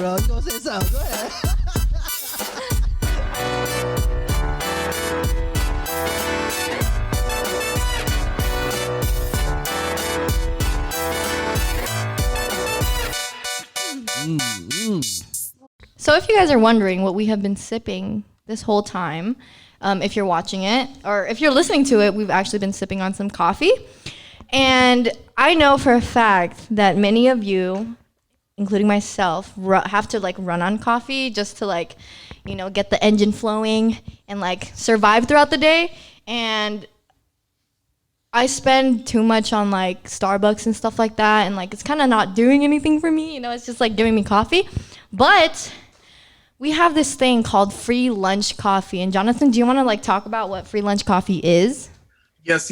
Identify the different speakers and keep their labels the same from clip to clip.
Speaker 1: bro. You gonna say something? Go ahead.
Speaker 2: So if you guys are wondering what we have been sipping this whole time, if you're watching it or if you're listening to it, we've actually been sipping on some coffee. And I know for a fact that many of you, including myself, have to like run on coffee just to like, you know, get the engine flowing and like survive throughout the day. And I spend too much on like Starbucks and stuff like that, and like it's kind of not doing anything for me, you know, it's just like giving me coffee. But we have this thing called free lunch coffee. And Jonathan, do you want to like talk about what free lunch coffee is?
Speaker 3: Yes.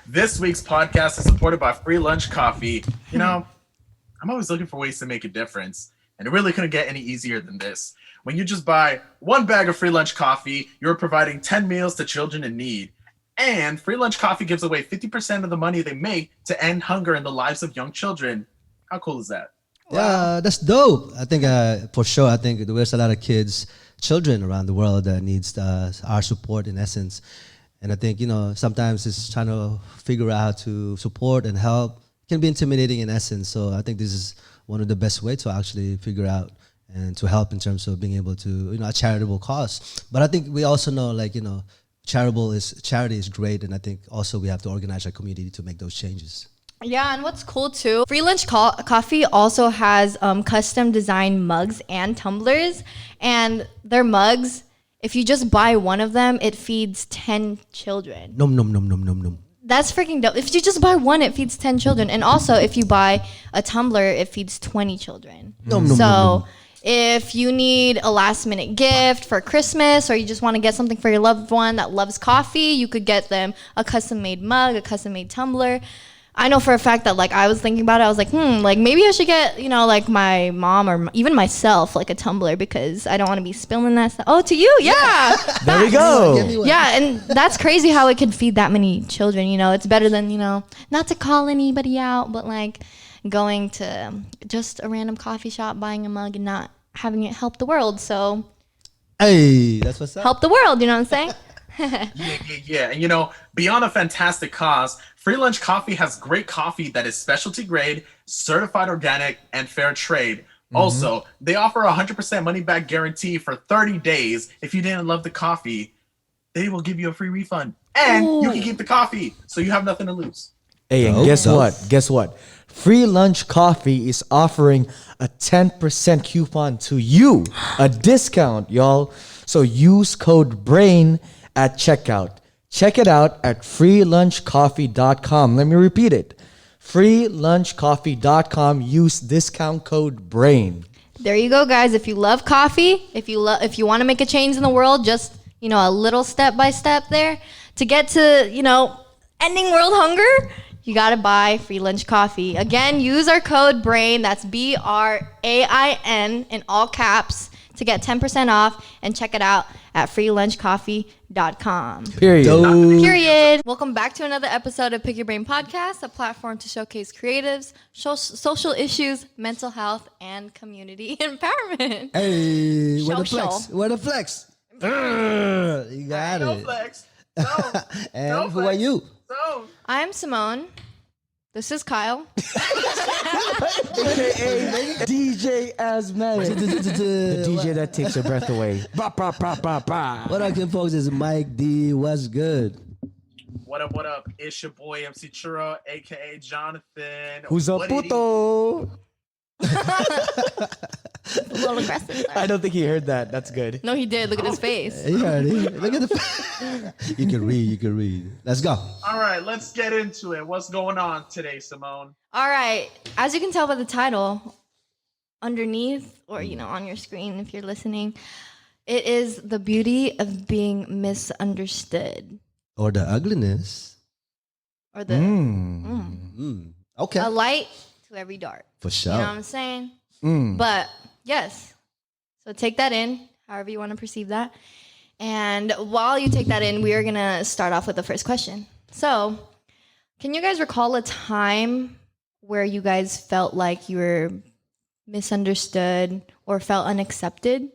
Speaker 3: This week's podcast is supported by Free Lunch Coffee. You know, I'm always looking for ways to make a difference, and it really couldn't get any easier than this. When you just buy one bag of Free Lunch Coffee, you're providing 10 meals to children in need. And Free Lunch Coffee gives away 50% of the money they make to end hunger in the lives of young children. How cool is that?
Speaker 1: Yeah, that's dope. I think for sure, I think there's a lot of children around the world that needs our support in essence. And I think, you know, sometimes it's trying to figure out how to support and help. It can be intimidating in essence. So I think this is one of the best ways to actually figure out and to help in terms of being able to, you know, a charitable cause. But I think we also know, like, you know, charity is great. And I think also we have to organize our community to make those changes.
Speaker 2: Yeah, and what's cool too, Free Lunch Coffee also has custom designed mugs and tumblers. And their mugs, if you just buy one of them, it feeds 10 children.
Speaker 1: Nom.
Speaker 2: That's freaking dope. If you just buy one, it feeds 10 children. And also, if you buy a tumbler, it feeds 20 children. So if you need a last minute gift for Christmas, or you just want to get something for your loved one that loves coffee, you could get them a custom made mug, a custom made tumbler. I know for a fact that like I was thinking about it, I was like, like maybe I should get, you know, like my mom or even myself like a tumbler, because I don't want to be spilling that stuff. Oh, to you? Yeah.
Speaker 4: There we go.
Speaker 2: Yeah, and that's crazy how it could feed that many children, you know. It's better than, you know, not to call anybody out, but like going to just a random coffee shop, buying a mug and not having it help the world. So
Speaker 1: Hey, that's what's up.
Speaker 2: help the world, you know what I'm saying?
Speaker 3: Yeah. And you know, beyond a fantastic cause, Free Lunch Coffee has great coffee that is specialty grade, certified organic, and fair trade. Also, they offer a 100% money back guarantee for 30 days. If you didn't love the coffee, they will give you a free refund. And you can keep the coffee, so you have nothing to lose.
Speaker 4: Hey, and Guess what? Free Lunch Coffee is offering a 10% coupon to you, a discount, y'all. So use code BRAIN at checkout. Check it out at freelunchcoffee.com. Let me repeat it. freelunchcoffee.com. Use discount code BRAIN.
Speaker 2: There you go, guys. If you love coffee, if you want to make a change in the world, just, you know, a little step by step there to get to, you know, ending world hunger, you got to buy Free Lunch Coffee. Again, use our code BRAIN, that's BRAIN in all caps, to get 10% off, and check it out at freelunchcoffee.com.
Speaker 4: Period.
Speaker 2: Welcome back to another episode of Pick Your Brain Podcast, a platform to showcase creatives, social issues, mental health, and community empowerment.
Speaker 1: Hey, where the
Speaker 2: Social.
Speaker 1: flex? Where the flex? You got
Speaker 3: No
Speaker 1: it.
Speaker 3: flex. No.
Speaker 1: And
Speaker 3: No
Speaker 1: who are
Speaker 3: flex.
Speaker 1: you?
Speaker 3: So,
Speaker 2: I'm Simone. This is Kyle.
Speaker 4: AKA DJ Asthmatic. The DJ that takes your breath away. Ba, ba, ba, ba, ba.
Speaker 1: What up, folks? It's Mike D. What's good?
Speaker 3: what up? It's your boy MC Churro, aka Jonathan.
Speaker 4: Who's a
Speaker 3: What did he-
Speaker 4: puto?
Speaker 2: A little aggressive.
Speaker 4: I don't think he heard that. That's good.
Speaker 2: No, he did. Look at his face.
Speaker 1: You heard it. Look at the. You can read. Let's go.
Speaker 3: All right, let's get into it. What's going on today, Simone?
Speaker 2: All right. As you can tell by the title, underneath, or, you know, on your screen if you're listening, it is the beauty of being misunderstood.
Speaker 1: Or the ugliness.
Speaker 2: Or the
Speaker 1: Okay.
Speaker 2: a light to every dark.
Speaker 1: For sure.
Speaker 2: You know what I'm saying? But yes. So take that in, however you want to perceive that. And while you take that in, we are going to start off with the first question. So, can you guys recall a time where you guys felt like you were misunderstood or felt unaccepted?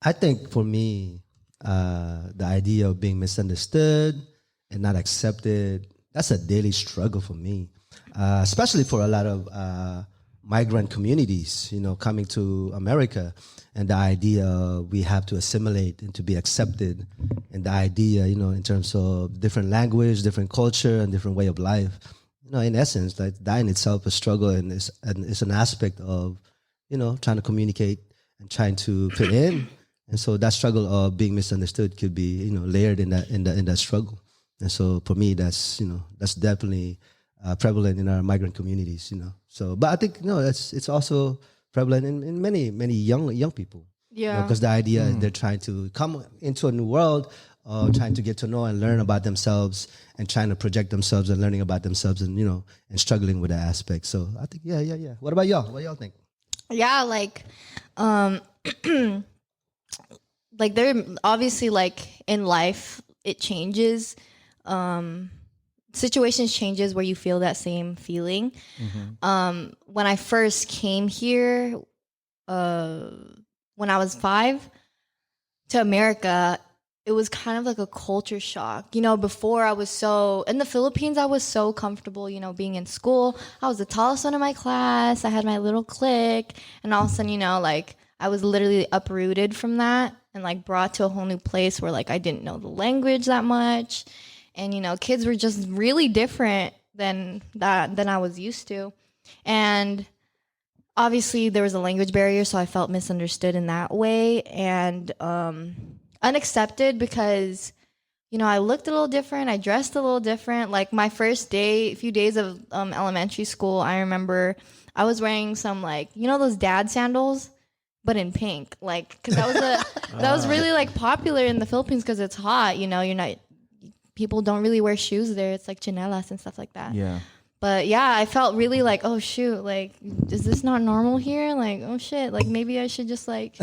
Speaker 1: I think for me, the idea of being misunderstood and not accepted, that's a daily struggle for me, especially for a lot of migrant communities, coming to America, and the idea we have to assimilate and to be accepted, and the idea, in terms of different language, different culture, and different way of life. In essence, like that in itself is a struggle, and it's an aspect of, trying to communicate and trying to fit in. And so that struggle of being misunderstood could be, layered in that struggle. And so for me, that's definitely prevalent in our migrant communities. So, but I think it's also prevalent in many young people.
Speaker 2: Yeah.
Speaker 1: Because the idea is they're trying to come into a new world, trying to get to know and learn about themselves, and trying to project themselves and learning about themselves, and and struggling with that aspect. So I think yeah. What about y'all? What y'all think?
Speaker 2: Yeah, like like they're obviously, like, in life it changes, situations changes where you feel that same feeling. When I first came here, when I was 5 to America, it was kind of like a culture shock. Before, I was so in the Philippines, I was so comfortable, being in school. I was the tallest one in my class. I had my little clique, and all of a sudden, like, I was literally uprooted from that and, like, brought to a whole new place where, like, I didn't know the language that much, and kids were just really different than I was used to, and obviously there was a language barrier, so I felt misunderstood in that way, and unaccepted because I looked a little different, I dressed a little different. Like, my first few days of elementary school, I remember I was wearing some, like, those dad sandals, but in pink, like, because that was really, like, popular in the Philippines because it's hot. People don't really wear shoes there. It's like chanelas and stuff like that.
Speaker 4: Yeah.
Speaker 2: But yeah, I felt really like, oh shoot, like, is this not normal here? Like, oh shit, like, maybe I should just, like,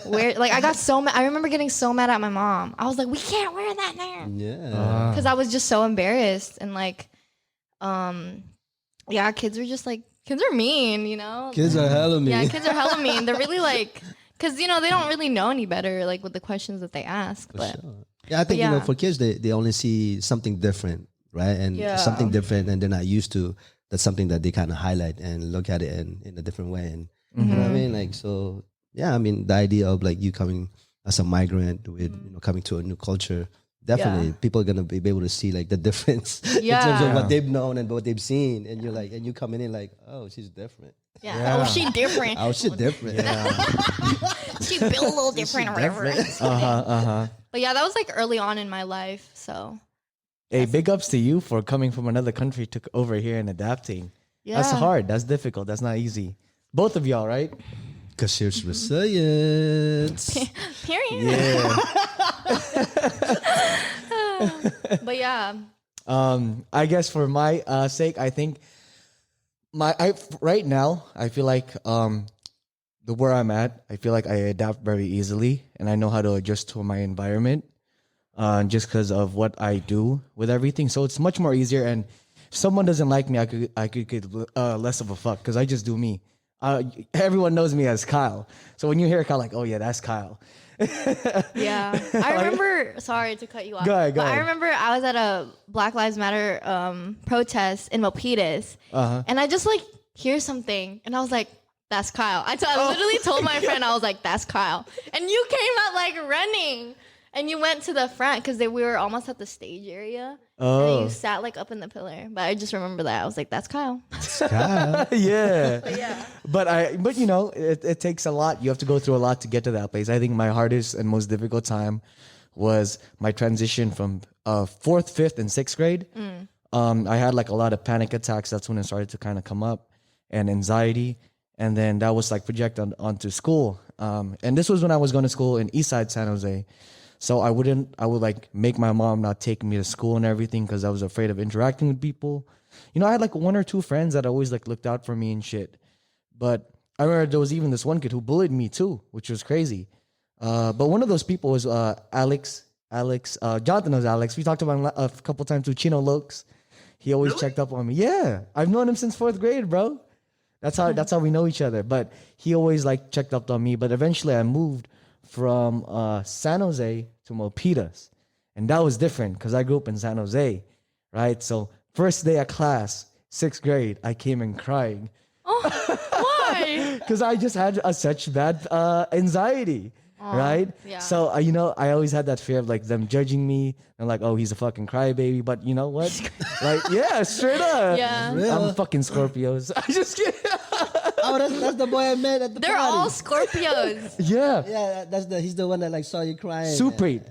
Speaker 2: wear. Like, I got so mad. I remember getting so mad at my mom. I was like, we can't wear that there.
Speaker 1: Yeah.
Speaker 2: Because I was just so embarrassed, and, like, yeah, kids are mean,
Speaker 1: Kids are hella mean.
Speaker 2: Yeah, kids are hella mean. They're really, like, because they don't really know any better, like, with the questions that they ask. But
Speaker 1: Sure. Yeah, I think
Speaker 2: yeah.
Speaker 1: for kids, they only see something different, right? And
Speaker 2: Yeah.
Speaker 1: something different, and they're not used to. That's something that they kind of highlight and look at it in a different way. And you know what I mean? Like, so yeah, I mean, the idea of, like, you coming as a migrant with coming to a new culture, definitely
Speaker 2: Yeah.
Speaker 1: people are gonna be able to see, like, the difference in terms
Speaker 2: Yeah.
Speaker 1: of what they've known and what they've seen, and you're like, and you coming in like, oh, she's different.
Speaker 2: yeah. Oh, she different.
Speaker 1: Oh, she's different.
Speaker 2: She built a little different or whatever. But yeah, that was, like, early on in my life. So
Speaker 4: Hey, big ups to you for coming from another country to over here and adapting.
Speaker 2: yeah,
Speaker 4: That's hard. That's difficult. That's not easy. Both of y'all, right?
Speaker 1: Because she's resilient.
Speaker 2: Period.
Speaker 4: Yeah.
Speaker 2: But yeah,
Speaker 4: I guess for my sake, I think right now I feel like where I'm at, I feel like I adapt very easily, and I know how to adjust to my environment. Just because of what I do with everything, so it's much more easier. And if someone doesn't like me, I could get less of a fuck because I just do me. Everyone knows me as Kyle, so when you hear Kyle, like, oh yeah, that's Kyle.
Speaker 2: yeah. I remember. Sorry to cut you off.
Speaker 4: Go ahead.
Speaker 2: I remember I was at a Black Lives Matter protest in Milpitas, and I just, like, hear something, and I was like, that's Kyle. I literally told my friend, I was like, that's Kyle, and you came out, like, running. And you went to the front because we were almost at the stage area.
Speaker 4: Oh.
Speaker 2: And you sat, like, up in the pillar. But I just remember that. I was like, that's Kyle.
Speaker 4: Yeah.
Speaker 2: But yeah.
Speaker 4: But it takes a lot. You have to go through a lot to get to that place. I think my hardest and most difficult time was my transition from 4th, 5th, and 6th grade. I had, like, a lot of panic attacks. That's when it started to kind of come up, and anxiety. And then that was, like, projected onto school. And this was when I was going to school in Eastside San Jose. So I would, like, make my mom not take me to school and everything because I was afraid of interacting with people. I had, like, 1 or 2 friends that always, like, looked out for me and shit. But I remember there was even this one kid who bullied me too, which was crazy. But one of those people was Alex. Jonathan knows Alex. We talked about him a couple times too. Chino Lokes. He always
Speaker 3: Really?
Speaker 4: checked up on me. Yeah, I've known him since 4th grade, bro. That's how we know each other. But he always like checked up on me. But eventually, I moved from San Jose to Milpitas, and that was different because I grew up in San Jose, right? So first day of class, 6th grade, I came in crying
Speaker 2: Why?
Speaker 4: because I just had such bad anxiety. Right?
Speaker 2: yeah.
Speaker 4: So, I always had that fear of like them judging me and like, oh, he's a fucking crybaby. But you know what? Like, yeah, straight up.
Speaker 2: Yeah.
Speaker 1: Real.
Speaker 4: I'm fucking Scorpios. I just kidding.
Speaker 1: Oh, that's the boy I met at the
Speaker 2: They're
Speaker 1: party.
Speaker 2: all Scorpios.
Speaker 4: Yeah.
Speaker 1: Yeah, he's the one that like saw you crying.
Speaker 4: Super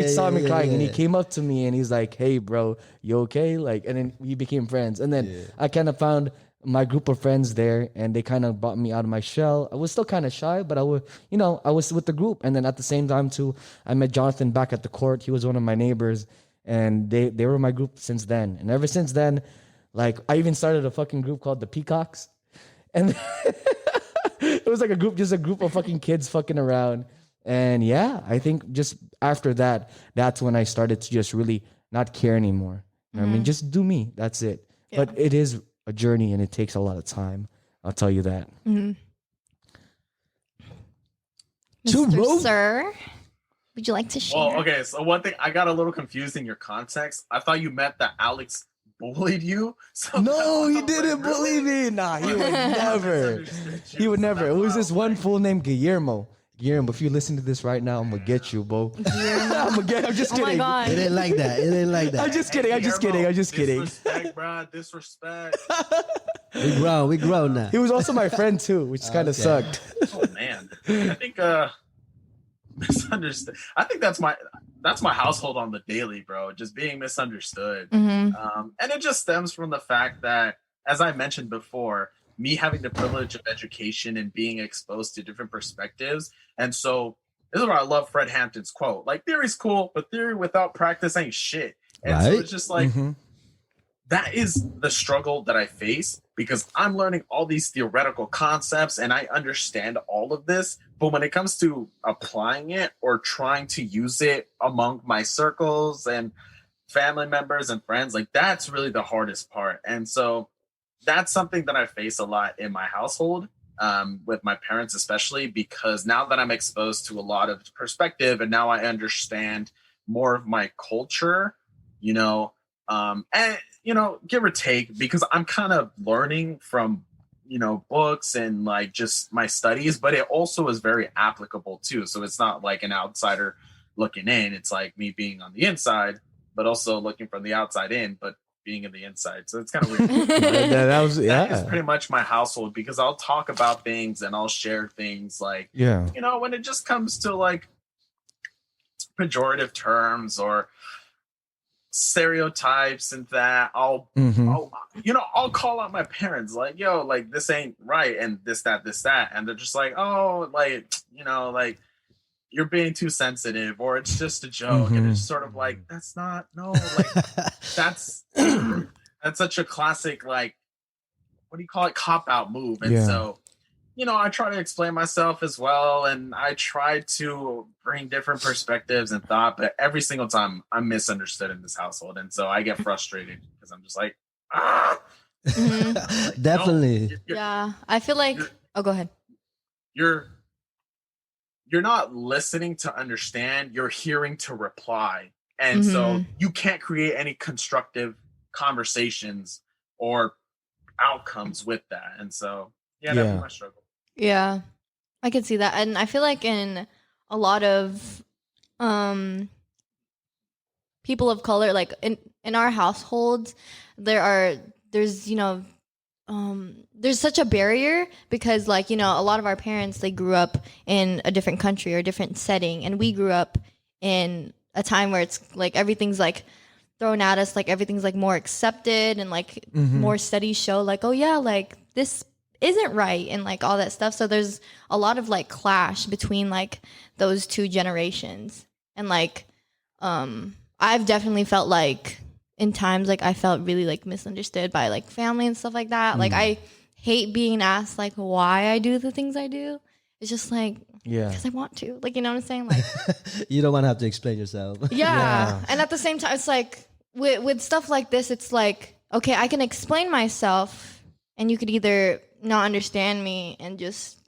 Speaker 4: saw me crying, and he
Speaker 1: yeah.
Speaker 4: came up to me and he's like, "Hey, bro, you okay?" Like, and then we became friends. And then I kind of found my group of friends there, and they kind of brought me out of my shell. I was still kind of shy, but I was with the group. And then at the same time too, I met Jonathan back at the court. He was one of my neighbors, and they were my group since then. And ever since then, like I even started a fucking group called the Peacocks, and it was like just a group of fucking kids fucking around. And yeah, I think just after that, that's when I started to just really not care anymore. You know what I mean? Just do me. That's it.
Speaker 2: Yeah.
Speaker 4: But it is a journey and it takes a lot of time. I'll tell you that.
Speaker 2: Mr. Sir, would you like to share?
Speaker 3: Well, okay. So one thing, I got a little confused in your context. I thought you meant that Alex bullied you. So
Speaker 4: No, he
Speaker 3: I was
Speaker 4: didn't
Speaker 3: like, really?
Speaker 4: believe me. Nah, he would never.
Speaker 3: Misunderstood you.
Speaker 4: He would
Speaker 3: So
Speaker 4: never.
Speaker 3: that's
Speaker 4: It was
Speaker 3: why I
Speaker 4: this one
Speaker 3: like,
Speaker 4: fool named Guillermo. Guillermo, if you listen to this right now, I'm gonna get you, bro. I'm just
Speaker 2: Oh
Speaker 4: kidding.
Speaker 2: my god.
Speaker 1: It didn't like that. It didn't like that.
Speaker 4: I'm just kidding. I'm just kidding. I'm just kidding.
Speaker 3: Disrespect, bro. Disrespect.
Speaker 1: We grown now.
Speaker 4: He was also my friend too, which kind of
Speaker 1: Okay.
Speaker 4: sucked.
Speaker 3: Oh man, I think misunderstood. I think that's my household on the daily, bro. Just being misunderstood, and it just stems from the fact that, as I mentioned before, me having the privilege of education and being exposed to different perspectives, and so this is where I love Fred Hampton's quote: "Like theory's cool, but theory without practice ain't shit." And so
Speaker 1: Right.
Speaker 3: it's just like. That is the struggle that I face because I'm learning all these theoretical concepts and I understand all of this. But when it comes to applying it or trying to use it among my circles and family members and friends, like that's really the hardest part. And so that's something that I face a lot in my household, with my parents, especially because now that I'm exposed to a lot of perspective and now I understand more of my culture, and give or take, because I'm kind of learning from books and like just my studies, but it also is very applicable too. So it's not like an outsider looking in, it's like me being on the inside but also looking from the outside in but being in the inside. So it's kind of weird.
Speaker 4: That was
Speaker 3: That is pretty much my household because I'll talk about things and I'll share things like when it just comes to like pejorative terms or stereotypes and that I'll call out my parents like, yo, like this ain't right and this that and they're just like, oh, like like you're being too sensitive or it's just a joke. And it's sort of like, that's not like that's such a classic, like, what do you call it, cop out move. And so I try to explain myself as well, and I try to bring different perspectives and thought, but every single time I'm misunderstood in this household, and so I get frustrated because I'm just like, like,
Speaker 1: Definitely.
Speaker 2: Yeah, I feel like. Oh, go ahead.
Speaker 3: You're not listening to understand. You're hearing to reply, and so you can't create any constructive conversations or outcomes with that. And so, that's my struggle.
Speaker 2: Yeah, I can see that. And I feel like in a lot of people of color, like in our households, there's such a barrier because like, a lot of our parents, they grew up in a different country or a different setting. And we grew up in a time where it's like everything's like thrown at us, like everything's like more accepted and like more studies show like, oh yeah, like this isn't right and like all that stuff. So there's a lot of like clash between like those two generations. And like I've definitely felt like in times like I felt really like misunderstood by like family and stuff like that. Like I hate being asked like why I do the things I do. It's just like because I want to. Like, you know what I'm saying? Like
Speaker 1: You don't want to have to explain yourself.
Speaker 2: yeah. And at the same time it's like with stuff like this, it's like okay, I can explain myself, and you could either not understand me and just,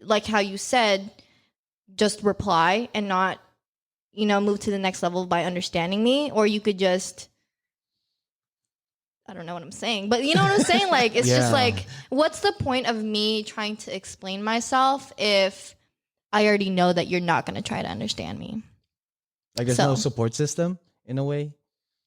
Speaker 2: like how you said, just reply and not, move to the next level by understanding me, or you could just, I don't know what I'm saying, but you know what I'm saying? Like, it's just
Speaker 4: Yeah.
Speaker 2: like, what's the point of me trying to explain myself if I already know that you're not going to try to understand me?
Speaker 4: Like there's no
Speaker 2: So-
Speaker 4: support system in a way.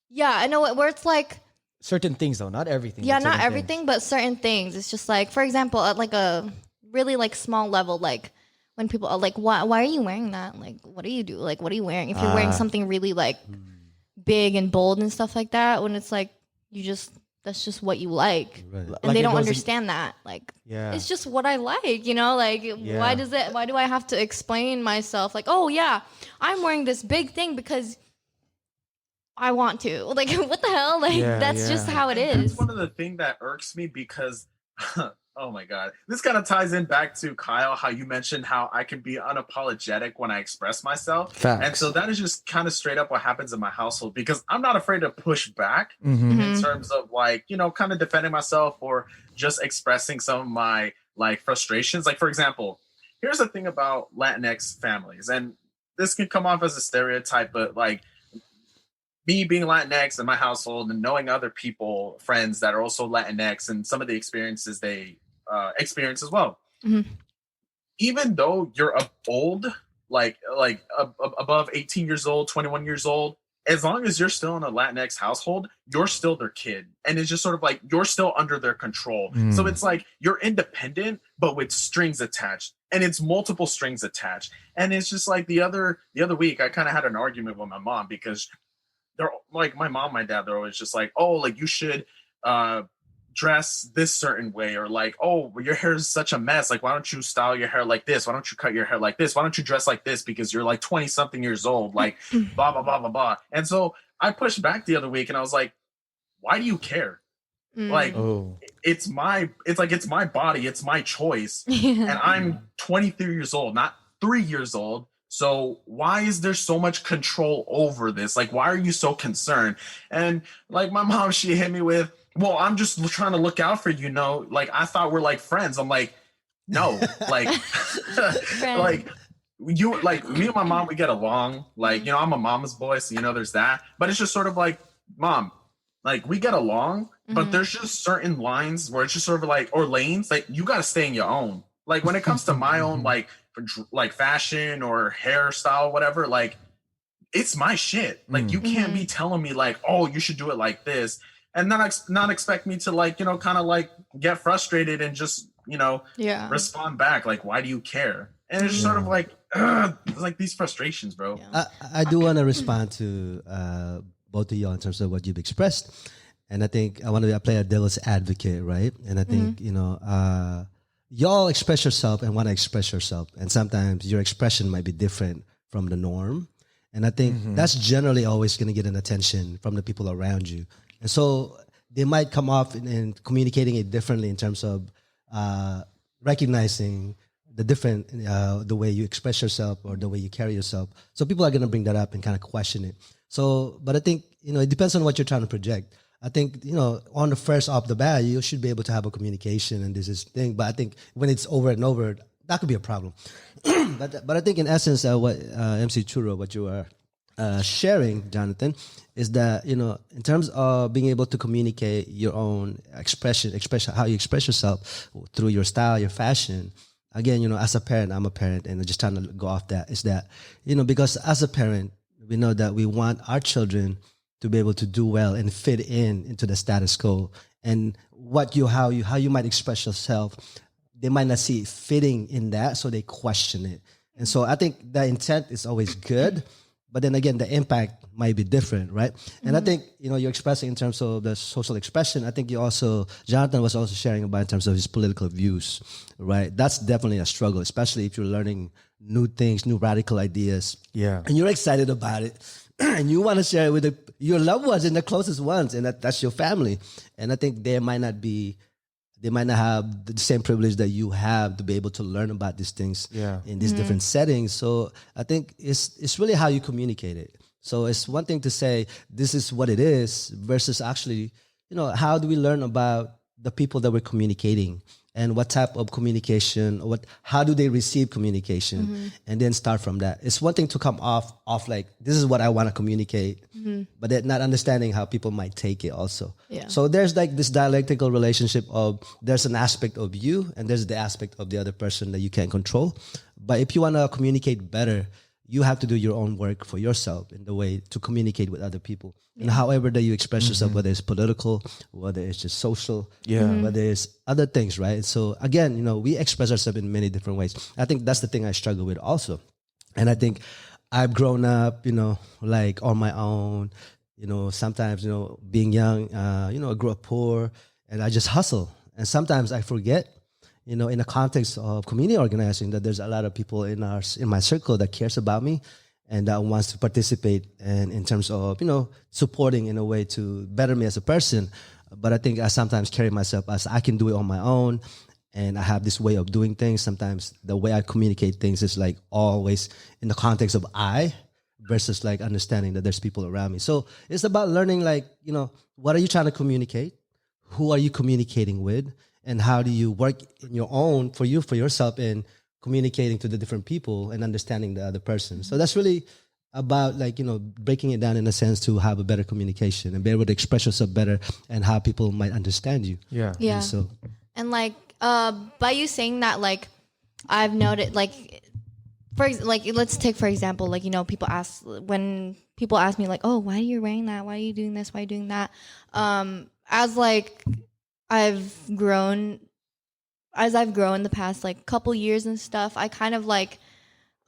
Speaker 2: Yeah, I know where it's like,
Speaker 4: Certain things though, not everything.
Speaker 2: yeah,
Speaker 4: but
Speaker 2: not
Speaker 4: certain
Speaker 2: everything,
Speaker 4: things.
Speaker 2: but certain things. It's just like, for example, at like a really like small level, like when people are like, why are you wearing that? Like, what do you do? Like, what are you wearing? If you're wearing something really like big and bold and stuff like that, when it's like, that's just what you like.
Speaker 1: Right.
Speaker 2: And
Speaker 4: Like
Speaker 2: they
Speaker 4: it
Speaker 2: don't
Speaker 4: goes
Speaker 2: understand that. Like,
Speaker 4: Yeah.
Speaker 2: it's just what I like, like,
Speaker 4: Yeah.
Speaker 2: why do I have to explain myself? Like, oh yeah, I'm wearing this big thing because I want to. Like, what the hell? Like,
Speaker 4: Yeah,
Speaker 2: that's just
Speaker 4: yeah.
Speaker 2: how it
Speaker 3: And
Speaker 2: is.
Speaker 3: that's one of the things that irks me because, oh my god, this kind of ties in back to Kyle, how you mentioned how I can be unapologetic when I express myself.
Speaker 4: Facts.
Speaker 3: And so that is just kind of straight up what happens in my household because I'm not afraid to push back
Speaker 4: Mm-hmm.
Speaker 3: in terms of like, kind of defending myself or just expressing some of my like frustrations. Like, for example, here's the thing about Latinx families, and this can come off as a stereotype, but like, me being Latinx in my household and knowing other people, friends that are also Latinx, and some of the experiences they experience as well.
Speaker 2: Mhm.
Speaker 3: Even though you're old, above 18 years old, 21 years old, as long as you're still in a Latinx household, you're still their kid, and it's just sort of like you're still under their control. So it's like you're independent, but with strings attached, and it's multiple strings attached. And it's just like the other week, I kind of had an argument with my mom because they're like my mom, my dad, they're always just like, oh, like you should dress this certain way, or like, oh, your hair is such a mess. Like, why don't you style your hair like this? Why don't you cut your hair like this? Why don't you dress like this? Because you're like 20 something years old, like blah, blah, blah, blah, blah. And so I pushed back the other week and I was like, why do you care? Like,
Speaker 4: Oh.
Speaker 3: it's my body, it's my choice. And I'm 23 years old, not 3 years old. So why is there so much control over this? Like, why are you so concerned? And like my mom, she hit me with, well, I'm just trying to look out for you, like I thought we're like friends. I'm like, no, like, like you, like me and my mom, we get along. Like, I'm a mama's boy, so there's that. But it's just sort of like, mom, like we get along, but there's just certain lines where it's just sort of like, or lanes, like you got to stay in your own. Like when it comes to my own, like fashion or hairstyle, whatever, like it's my shit. Like you can't be telling me like, oh, you should do it like this, and then not expect me to like, kind of like get frustrated and just,
Speaker 2: Yeah.
Speaker 3: respond back. Like, why do you care? And it's just sort of like, it's like these frustrations, bro.
Speaker 2: Yeah.
Speaker 1: I do want to respond to both of y'all in terms of what you've expressed, and I think I want to play a devil's advocate, right? And I think y'all express yourself and want to express yourself, and sometimes your expression might be different from the norm, and I think that's generally always going to get an attention from the people around you, and so they might come off in communicating it differently in terms of recognizing the different the way you express yourself or the way you carry yourself. So people are going to bring that up and kind of question it. So, but I think it depends on what you're trying to project. I think on the first off the bat, you should be able to have a communication and this is thing. But I think when it's over and over, that could be a problem. but I think in essence, what MC Churro, what you are sharing, Jonathan, is that in terms of being able to communicate your own expression how you express yourself through your style, your fashion. Again, as a parent, I'm a parent, and just trying to go off that is that because as a parent, we know that we want our children to be able to do well and fit into the status quo, and how you might express yourself, they might not see it fitting in that, so they question it. And so I think the intent is always good, but then again, the impact might be different, right? And I think you're expressing in terms of the social expression. I think Jonathan was also sharing about in terms of his political views, right? That's definitely a struggle, especially if you're learning new things, new radical ideas.
Speaker 4: Yeah.
Speaker 1: And you're excited about it. And you want to share it with your loved ones and the closest ones, and that's your family. And I think they might not have the same privilege that you have to be able to learn about these things in these different settings. So I think it's really how you communicate it. So it's one thing to say this is what it is versus actually how do we learn about the people that we're communicating and what type of communication, how do they receive communication, and then start from that. It's one thing to come off like, this is what I want to communicate, but then not understanding how people might take it also.
Speaker 2: Yeah.
Speaker 1: So there's like this dialectical relationship of, there's an aspect of you and there's the aspect of the other person that you can't control. But if you want to communicate better, you have to do your own work for yourself in the way to communicate with other people. And however that you express yourself, whether it's political, whether it's just social, whether it's other things, right? So again, we express ourselves in many different ways. I think that's the thing I struggle with also. And I think I've grown up, like on my own, sometimes, being young, I grew up poor and I just hustle. And sometimes I forget, in the context of community organizing, that there's a lot of people in my circle that cares about me and that wants to participate, and in terms of, supporting in a way to better me as a person. But I think I sometimes carry myself as I can do it on my own, and I have this way of doing things. Sometimes the way I communicate things is like always in the context of I, versus like understanding that there's people around me. So it's about learning, like, what are you trying to communicate? Who are you communicating with? And how do you work in your own, for yourself, in communicating to the different people and understanding the other person. So that's really about, like, breaking it down in a sense to have a better communication and be able to express yourself better and how people might understand you.
Speaker 4: Yeah.
Speaker 2: Yeah.
Speaker 1: And so,
Speaker 2: And like, by you saying that, like, I've noted, like, let's take for example, like, when people ask me, like, oh, why are you wearing that? Why are you doing this? Why are you doing that? As like I've grown the past like couple years and stuff, I kind of like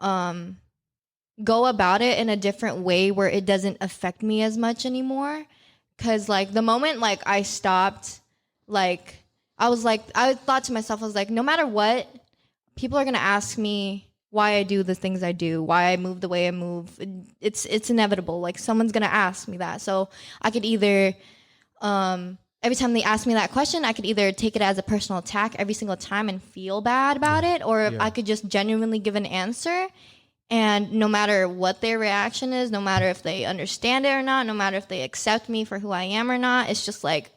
Speaker 2: go about it in a different way where it doesn't affect me as much anymore. Cause like the moment like I stopped, like I thought to myself, I was like, no matter what, people are gonna ask me why I do the things I do, why I move the way I move. It's inevitable. Like someone's gonna ask me that. So I could either every time they ask me that question, I could either take it as a personal attack every single time and feel bad about it, or I could just genuinely give an answer. And no matter what their reaction is, no matter if they understand it or not, no matter if they accept me for who I am or not, it's just like,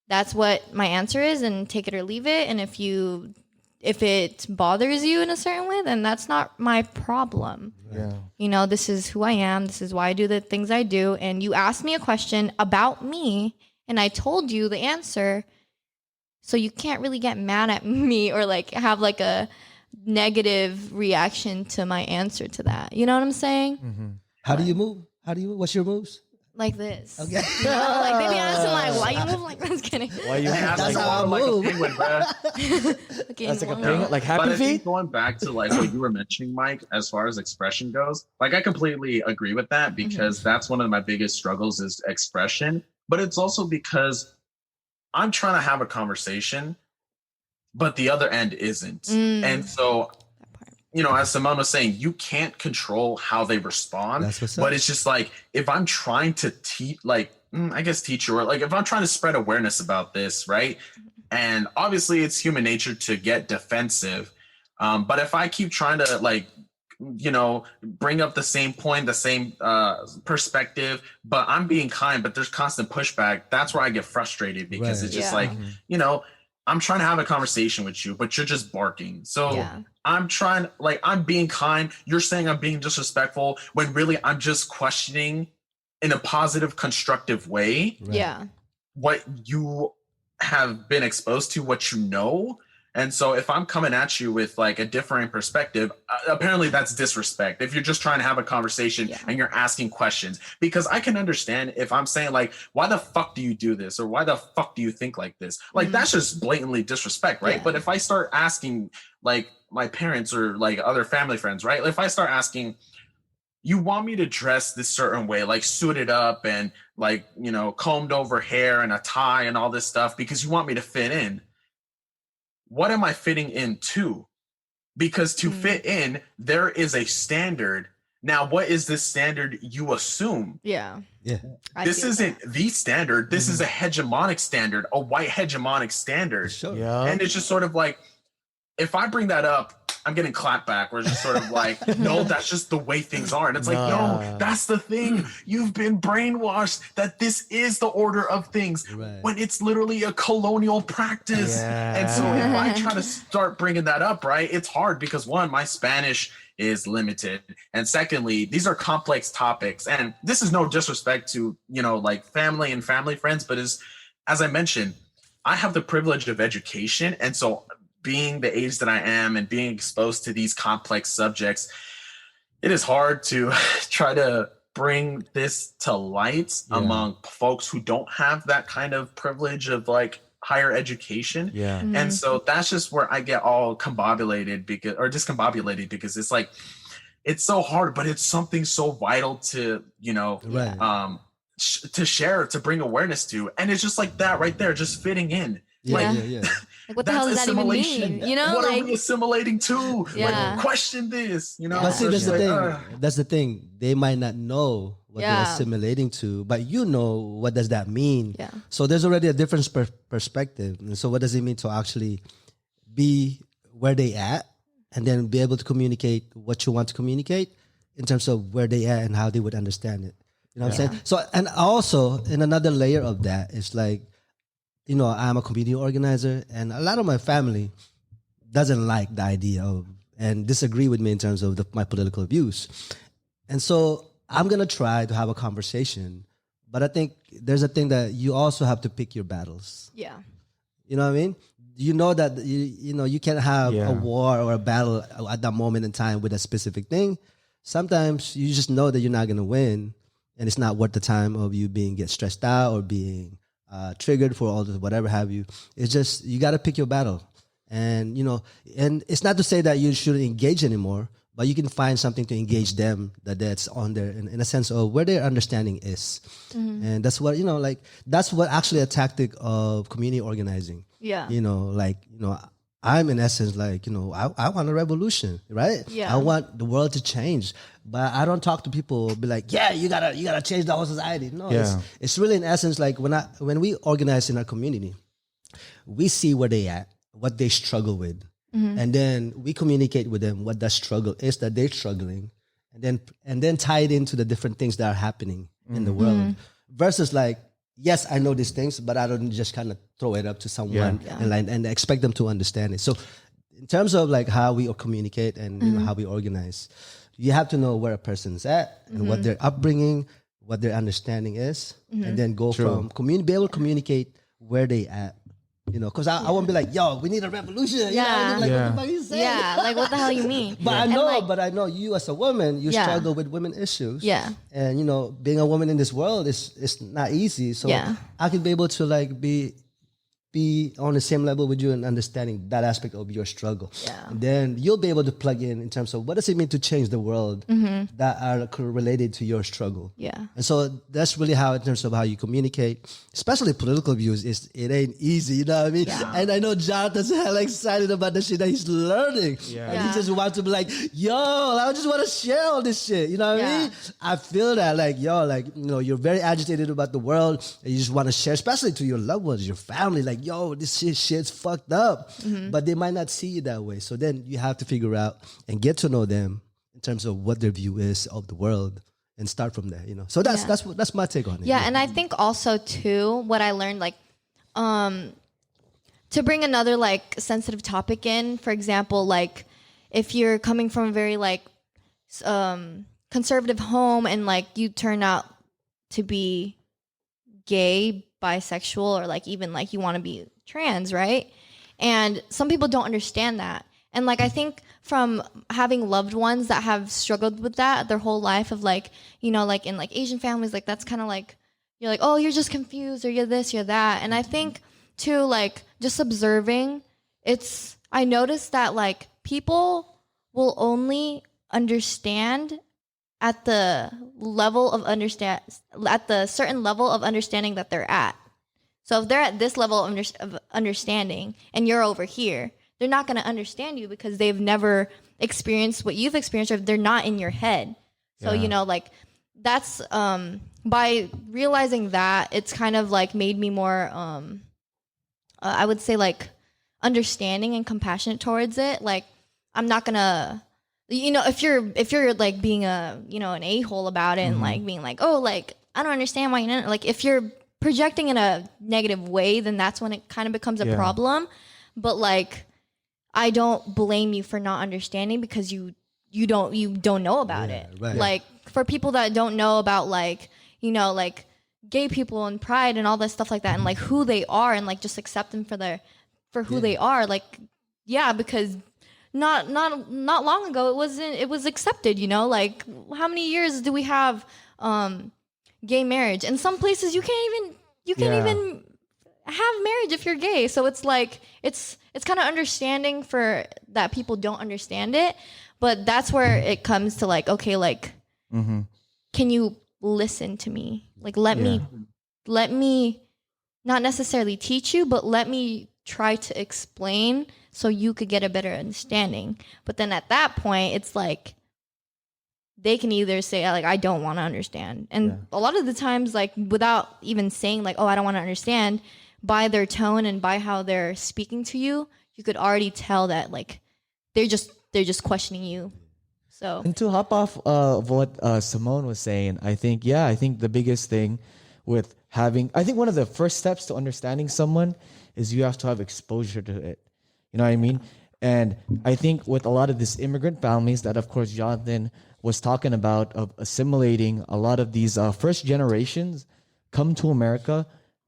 Speaker 2: that's what my answer is, and take it or leave it. And if it bothers you in a certain way, then that's not my problem.
Speaker 4: Yeah.
Speaker 2: This is who I am. This is why I do the things I do. And you asked me a question about me, and I told you the answer. So you can't really get mad at me or like have like a negative reaction to my answer to that. You know what I'm saying?
Speaker 1: how do you move? What's your moves?
Speaker 2: Like this.
Speaker 1: Okay.
Speaker 2: Like they be asking like, why you move like this? Kidding.
Speaker 4: Why you
Speaker 3: Yeah,
Speaker 1: That's
Speaker 3: like,
Speaker 1: how I
Speaker 3: like
Speaker 1: move.
Speaker 3: a penguin, bruh.
Speaker 2: Okay,
Speaker 4: That's like a
Speaker 2: one
Speaker 4: penguin?
Speaker 2: more.
Speaker 4: Like
Speaker 3: But
Speaker 4: happy
Speaker 3: I think
Speaker 4: feet?
Speaker 3: going back to like what you were mentioning, Mike, as far as expression goes, like I completely agree with that, because that's one of my biggest struggles is expression. But it's also because I'm trying to have a conversation, but the other end isn't. And so, as Simone was saying, you can't control how they respond.
Speaker 1: That's what's up.
Speaker 3: But it's just like, if I'm trying to teach you, or like if I'm trying to spread awareness about this, right? And obviously it's human nature to get defensive. But if I keep trying to like, bring up the same point, the same perspective, but I'm being kind, but there's constant pushback, that's where I get frustrated, because
Speaker 1: Right.
Speaker 3: it's just
Speaker 2: Yeah.
Speaker 3: like, I'm trying to have a conversation with you, but you're just barking. So
Speaker 2: Yeah.
Speaker 3: I'm being kind. You're saying I'm being disrespectful, when really I'm just questioning in a positive, constructive way
Speaker 1: Right.
Speaker 2: Yeah.
Speaker 3: what you have been exposed to, what you know. And so if I'm coming at you with like a differing perspective, apparently that's disrespect. If you're just trying to have a conversation and you're asking questions, because I can understand if I'm saying like, why the fuck do you do this? Or why the fuck do you think like this? Like, that's just blatantly disrespect, right?
Speaker 2: Yeah.
Speaker 3: But if I start asking like my parents or like other family friends, right? If I start asking, you want me to dress this certain way, like suited up and like, combed over hair and a tie and all this stuff because you want me to fit in. What am I fitting into? Because to fit in, there is a standard. Now, what is this standard you assume?
Speaker 2: Yeah.
Speaker 1: Yeah.
Speaker 3: This isn't the standard. This is a hegemonic standard, a white hegemonic standard.
Speaker 1: Sure.
Speaker 4: Yeah.
Speaker 3: And it's just sort of like, if I bring that up, I'm getting clapped back. We're just sort of like, no, that's just the way things are. And it's like, no, that's the thing. You've been brainwashed that this is the order of things when it's literally a colonial practice. And so if I try to start bringing that up, right, it's hard because one, my Spanish is limited. And secondly, these are complex topics. And this is no disrespect to, like family and family friends, but as I mentioned, I have the privilege of education. And so being the age that I am and being exposed to these complex subjects, it is hard to try to bring this to light among folks who don't have that kind of privilege of like higher education.
Speaker 4: Yeah.
Speaker 3: And so that's just where I get all discombobulated because it's like, it's so hard, but it's something so vital to, to share, to bring awareness to. And it's just like that right there, just fitting in.
Speaker 2: Like, what the hell does that even mean?
Speaker 3: What are we assimilating to? Like, question this,
Speaker 1: But see, that's the thing. That's the thing. They might not know what they're assimilating to, but what does that mean?
Speaker 2: Yeah.
Speaker 1: So there's already a different perspective. And so what does it mean to actually be where they at and then be able to communicate what you want to communicate in terms of where they at and how they would understand it. You know what I'm saying? So, and also in another layer of that is like, I'm a community organizer, and a lot of my family doesn't like the idea of and disagree with me in terms of my political views. And so I'm going to try to have a conversation, but I think there's a thing that you also have to pick your battles.
Speaker 2: Yeah.
Speaker 1: You know what I mean? You know that you can't have a war or a battle at that moment in time with a specific thing. Sometimes you just know that you're not going to win, and it's not worth the time of you get stressed out or being triggered for all this, whatever have you. It's just, you got to pick your battle. And, and it's not to say that you shouldn't engage anymore, but you can find something to engage them that's on there in a sense of where their understanding is. And that's what, that's what actually a tactic of community organizing.
Speaker 2: Yeah.
Speaker 1: I'm in essence like, I want a revolution, right?
Speaker 2: Yeah.
Speaker 1: I want the world to change, but I don't talk to people be like, yeah, you gotta change the whole society. No, it's really in essence like when we organize in our community, we see where they at, what they struggle with, and then we communicate with them what that struggle is that they're struggling, and then tie it into the different things that are happening in the world, versus like, yes, I know these things, but I don't just kind of throw it up to someone and expect them to understand it. So in terms of like how we communicate and how we organize, you have to know where a person's at and what their upbringing, what their understanding is, and then go from be able to communicate where they at. Because I won't be like, yo, we need a revolution. What the fuck you saying?
Speaker 2: Yeah, like what the hell you mean?
Speaker 1: But I know you as a woman, you struggle with women issues.
Speaker 2: Yeah.
Speaker 1: And being a woman in this world is not easy. So I could be able to like be on the same level with you and understanding that aspect of your struggle.
Speaker 2: Yeah.
Speaker 1: And then you'll be able to plug in terms of what does it mean to change the world that are related to your struggle.
Speaker 2: Yeah.
Speaker 1: And so that's really how, in terms of how you communicate, especially political views, it ain't easy, you know what I mean?
Speaker 2: Yeah.
Speaker 1: And I know Jonathan's hella excited about the shit that he's learning.
Speaker 4: Yeah.
Speaker 1: And he just wants to be like, yo, I just want to share all this shit. You know what I mean? I feel that like, yo, like, you're very agitated about the world and you just want to share, especially to your loved ones, your family, like, yo, this shit's fucked up. But they might not see you that way. So then you have to figure out and get to know them in terms of what their view is of the world and start from there, So that's my take on it.
Speaker 2: Yeah, and I think also too, what I learned, like, to bring another like sensitive topic in, for example, like if you're coming from a very like conservative home and like you turn out to be gay, bisexual, or like even like you want to be trans, right? And some people don't understand that. And like I think from having loved ones that have struggled with that their whole life, of like, like in like Asian families, like that's kind of like, you're like, oh, you're just confused, or you're this, you're that. And I think too, like just observing, I noticed that like people will only understand at the certain level of understanding that they're at. So if they're at this level of understanding and you're over here, they're not going to understand you because they've never experienced what you've experienced, or they're not in your head. So, like that's, by realizing that, it's kind of like made me more, I would say like understanding and compassionate towards it. Like, I'm not gonna, if you're like being an a-hole about it and like being like, oh, like I don't understand why like if you're projecting in a negative way, then that's when it kind of becomes a problem. But like, I don't blame you for not understanding because you don't know about it.
Speaker 1: Right.
Speaker 2: Like for people that don't know about like, like gay people and pride and all this stuff like that and like who they are and like just accept them for who they are. Like, because not long ago it was accepted, like how many years do we have gay marriage? In some places you can't even have marriage if you're gay. So it's like it's kind of understanding for that people don't understand it, but that's where it comes to like, okay, like can you listen to me? Like let me not necessarily teach you, but let me try to explain so you could get a better understanding. But then at that point it's like they can either say like I don't want to understand, and a lot of the times like without even saying like, oh, I don't want to understand, by their tone and by how they're speaking to you, you could already tell that like they're just questioning you. So,
Speaker 4: and to hop off of what Simone was saying, I think the biggest thing with I think one of the first steps to understanding someone is you have to have exposure to it. You know what I mean? And I think with a lot of these immigrant families that, of course, Jonathan was talking about, of assimilating, a lot of these first generations come to America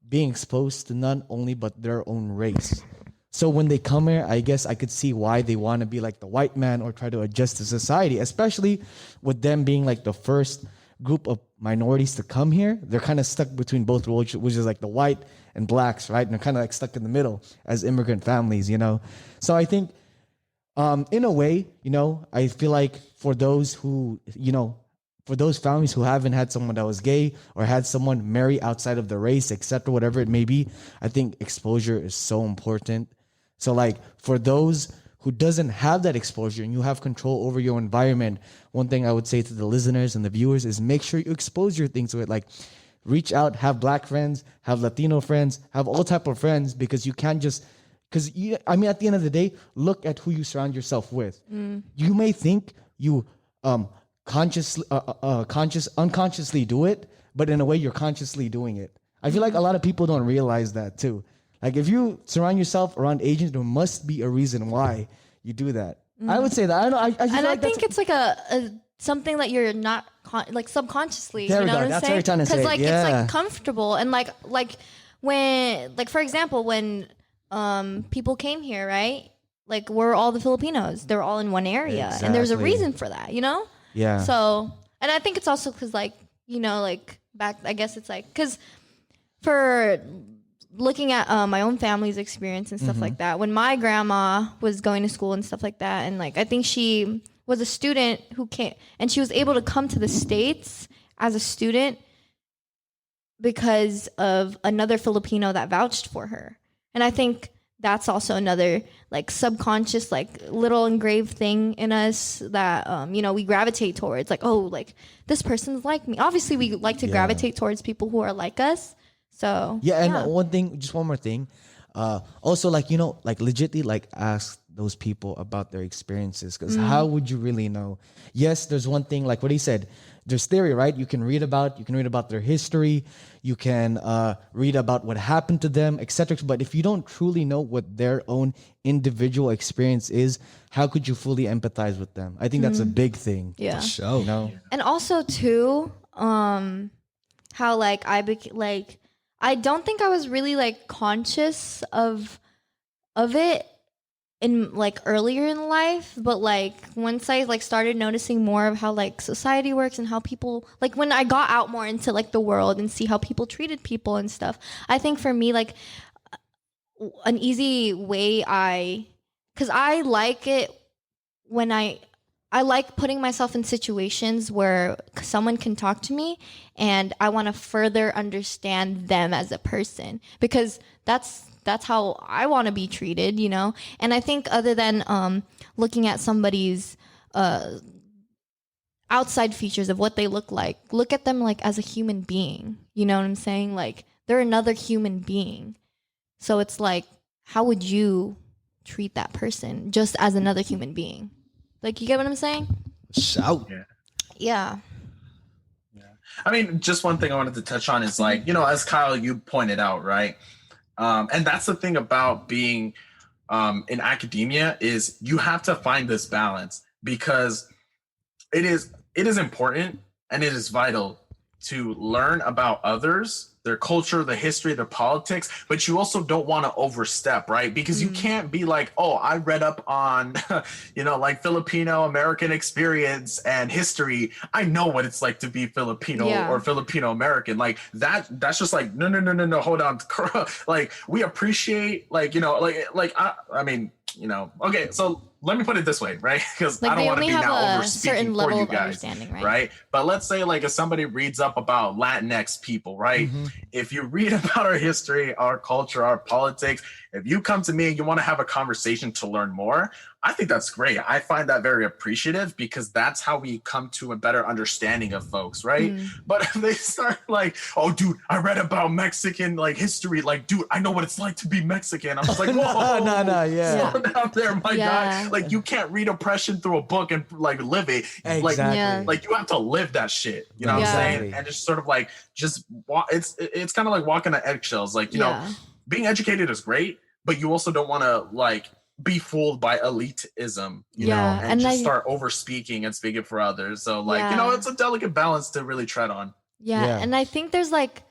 Speaker 4: being exposed to not only but their own race. So when they come here, I guess I could see why they want to be like the white man or try to adjust to society, especially with them being like the first group of minorities to come here. They're kind of stuck between both worlds, which is like the white and blacks, right? And they're kind of like stuck in the middle as immigrant families, So I think in a way, I feel like for those who, for those families who haven't had someone that was gay or had someone marry outside of the race, etc., whatever it may be, I think exposure is so important. So like for those who doesn't have that exposure and you have control over your environment, one thing I would say to the listeners and the viewers is make sure you expose your things to it. Like reach out, have black friends, have Latino friends, have all type of friends, because you can't just, at the end of the day, look at who you surround yourself with. You may think you unconsciously do it, but in a way you're consciously doing it. I feel like a lot of people don't realize that too. Like if you surround yourself around Asians, there must be a reason why you do that. I would say that. I don't know. I just
Speaker 2: and
Speaker 4: feel
Speaker 2: I
Speaker 4: like
Speaker 2: think it's like a something that you're not like subconsciously.
Speaker 4: There we
Speaker 2: you know
Speaker 4: go.
Speaker 2: what
Speaker 4: That's
Speaker 2: I'm
Speaker 4: what you're
Speaker 2: saying?
Speaker 4: trying to say.
Speaker 2: Like
Speaker 4: Yeah.
Speaker 2: it's like comfortable and like when for example when people came here, right? Like we're all the Filipinos. They're all in one area, and there's a
Speaker 4: Exactly.
Speaker 2: reason for that.
Speaker 4: Yeah.
Speaker 2: So, and I think it's also because, like, like back, I guess it's like, because for looking at my own family's experience and stuff like that, when my grandma was going to school and stuff like that, and like, I think she was a student who came, and she was able to come to the States as a student because of another Filipino that vouched for her. And I think that's also another like subconscious, like little engraved thing in us that, we gravitate towards, like, oh, like this person's like me. Obviously we like to gravitate towards people who are like us. So
Speaker 4: just one more thing. Also like, like legitly like ask those people about their experiences, because how would you really know? Yes, there's one thing, like what he said, there's theory, right? You can read about their history, you can read about what happened to them, etc. But if you don't truly know what their own individual experience is, how could you fully empathize with them? I think that's a big thing.
Speaker 2: yeah.
Speaker 1: Show.
Speaker 2: And also too, how like I don't think I was really like conscious of it in like earlier in life, but like once I like started noticing more of how like society works and how people, like when I got out more into like the world and see how people treated people and stuff, I think for me like an easy way because I like it when I like putting myself in situations where someone can talk to me and I want to further understand them as a person, because that's how I want to be treated, And I think other than looking at somebody's outside features of what they look at them like as a human being. You know what I'm saying? Like they're another human being. So it's like, how would you treat that person just as another human being? Like, you get what I'm saying?
Speaker 1: Shout.
Speaker 3: Yeah.
Speaker 2: Yeah.
Speaker 3: I mean, just one thing I wanted to touch on is like, as Kyle, you pointed out, right? And that's the thing about being in academia is you have to find this balance because it is important and it is vital to learn about others, their culture, the history, their politics, but you also don't want to overstep, right? Because you can't be like, oh, I read up on, like Filipino American experience and history. I know what it's like to be Filipino or Filipino American. Like that's just like, no, hold on. Like we appreciate I mean, okay, so let me put it this way, right? Because
Speaker 2: Like,
Speaker 3: I don't
Speaker 2: they
Speaker 3: want to
Speaker 2: only
Speaker 3: be
Speaker 2: have
Speaker 3: now
Speaker 2: a
Speaker 3: over
Speaker 2: certain
Speaker 3: speaking for
Speaker 2: level
Speaker 3: you
Speaker 2: of
Speaker 3: guys,
Speaker 2: understanding, right?
Speaker 3: right? But let's say like if somebody reads up about Latinx people, right? If you read about our history, our culture, our politics, if you come to me and you want to have a conversation to learn more, I think that's great. I find that very appreciative because that's how we come to a better understanding of folks, right? But if they start like, oh, dude, I read about Mexican like history, like, dude, I know what it's like to be Mexican. I'm just like, whoa,
Speaker 4: yeah.
Speaker 3: slow down there, my
Speaker 2: Yeah.
Speaker 3: guy. Like, you can't read oppression through a book and like live it. Like,
Speaker 4: Exactly.
Speaker 3: like you have to live that shit. You know what I'm
Speaker 4: Exactly.
Speaker 3: saying? And just sort of like just walk. It's kind of like walking on eggshells. Like, you know, being educated is great, but you also don't want to like be fooled by elitism, you know, and just start over speaking and speaking for others. So like, it's a delicate balance to really tread on.
Speaker 2: Yeah. And I think there's like,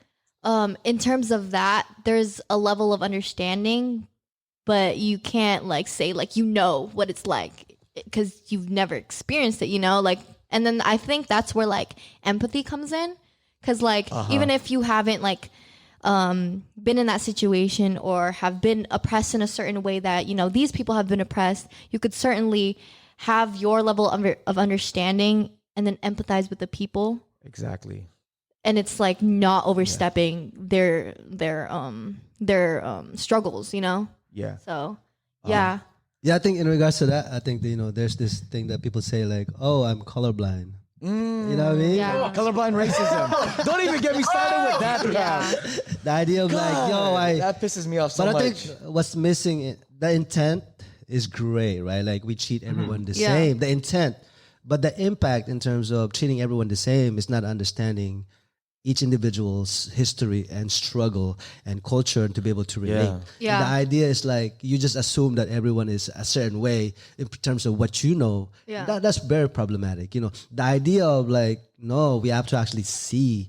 Speaker 2: in terms of that, there's a level of understanding, but you can't like say like, what it's like because you've never experienced it, like, and then I think that's where like empathy comes in. Cause like, even if you haven't like, been in that situation or have been oppressed in a certain way that these people have been oppressed, you could certainly have your level of understanding and then empathize with the people.
Speaker 4: Exactly.
Speaker 2: And it's like not overstepping their struggles,
Speaker 4: Yeah.
Speaker 2: So yeah.
Speaker 1: Yeah, I think in regards to that, I think that, there's this thing that people say like, "Oh, I'm colorblind." You know what I mean?
Speaker 2: Yeah.
Speaker 4: Colorblind racism. Don't even get me started with that.
Speaker 2: Yeah.
Speaker 1: The idea of like,
Speaker 4: that pisses me off so
Speaker 1: but
Speaker 4: much.
Speaker 1: I think what's missing, the intent is great, right? Like we treat everyone the
Speaker 2: Yeah.
Speaker 1: same, the intent, but the impact in terms of treating everyone the same is not understanding each individual's history and struggle and culture and to be able to relate.
Speaker 2: Yeah.
Speaker 1: The idea is like you just assume that everyone is a certain way in terms of what you know.
Speaker 2: Yeah.
Speaker 1: That's very problematic. The idea of like, no, we have to actually see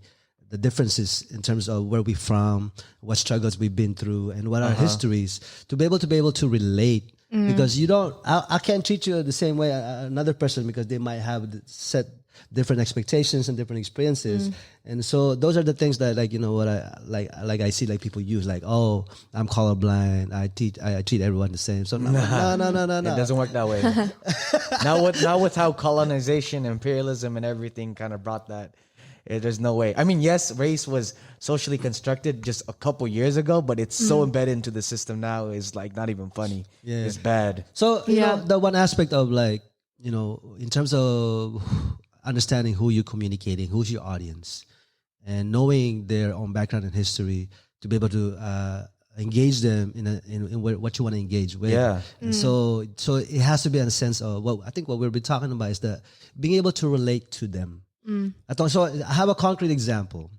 Speaker 1: the differences in terms of where we're from, what struggles we've been through, and what our histories to be able to relate. Because I can't treat you the same way another person because they might have set different expectations and different experiences. And so those are the things that like, what I like I see like people use like, oh, I'm colorblind. I treat everyone the same. So no.
Speaker 4: It doesn't work that way. Now with how colonization, imperialism, and everything kind of brought that, there's no way. I mean, yes, race was socially constructed just a couple years ago, but it's so embedded into the system now. It's like not even funny.
Speaker 1: Yeah.
Speaker 4: It's bad.
Speaker 1: So you know, the one aspect of like, in terms of understanding who you're communicating, who's your audience, and knowing their own background and history to be able to engage them in what you want to engage with.
Speaker 4: Yeah.
Speaker 1: And so it has to be in a sense of what I think what we'll be talking about is that being able to relate to them. So I have a concrete example.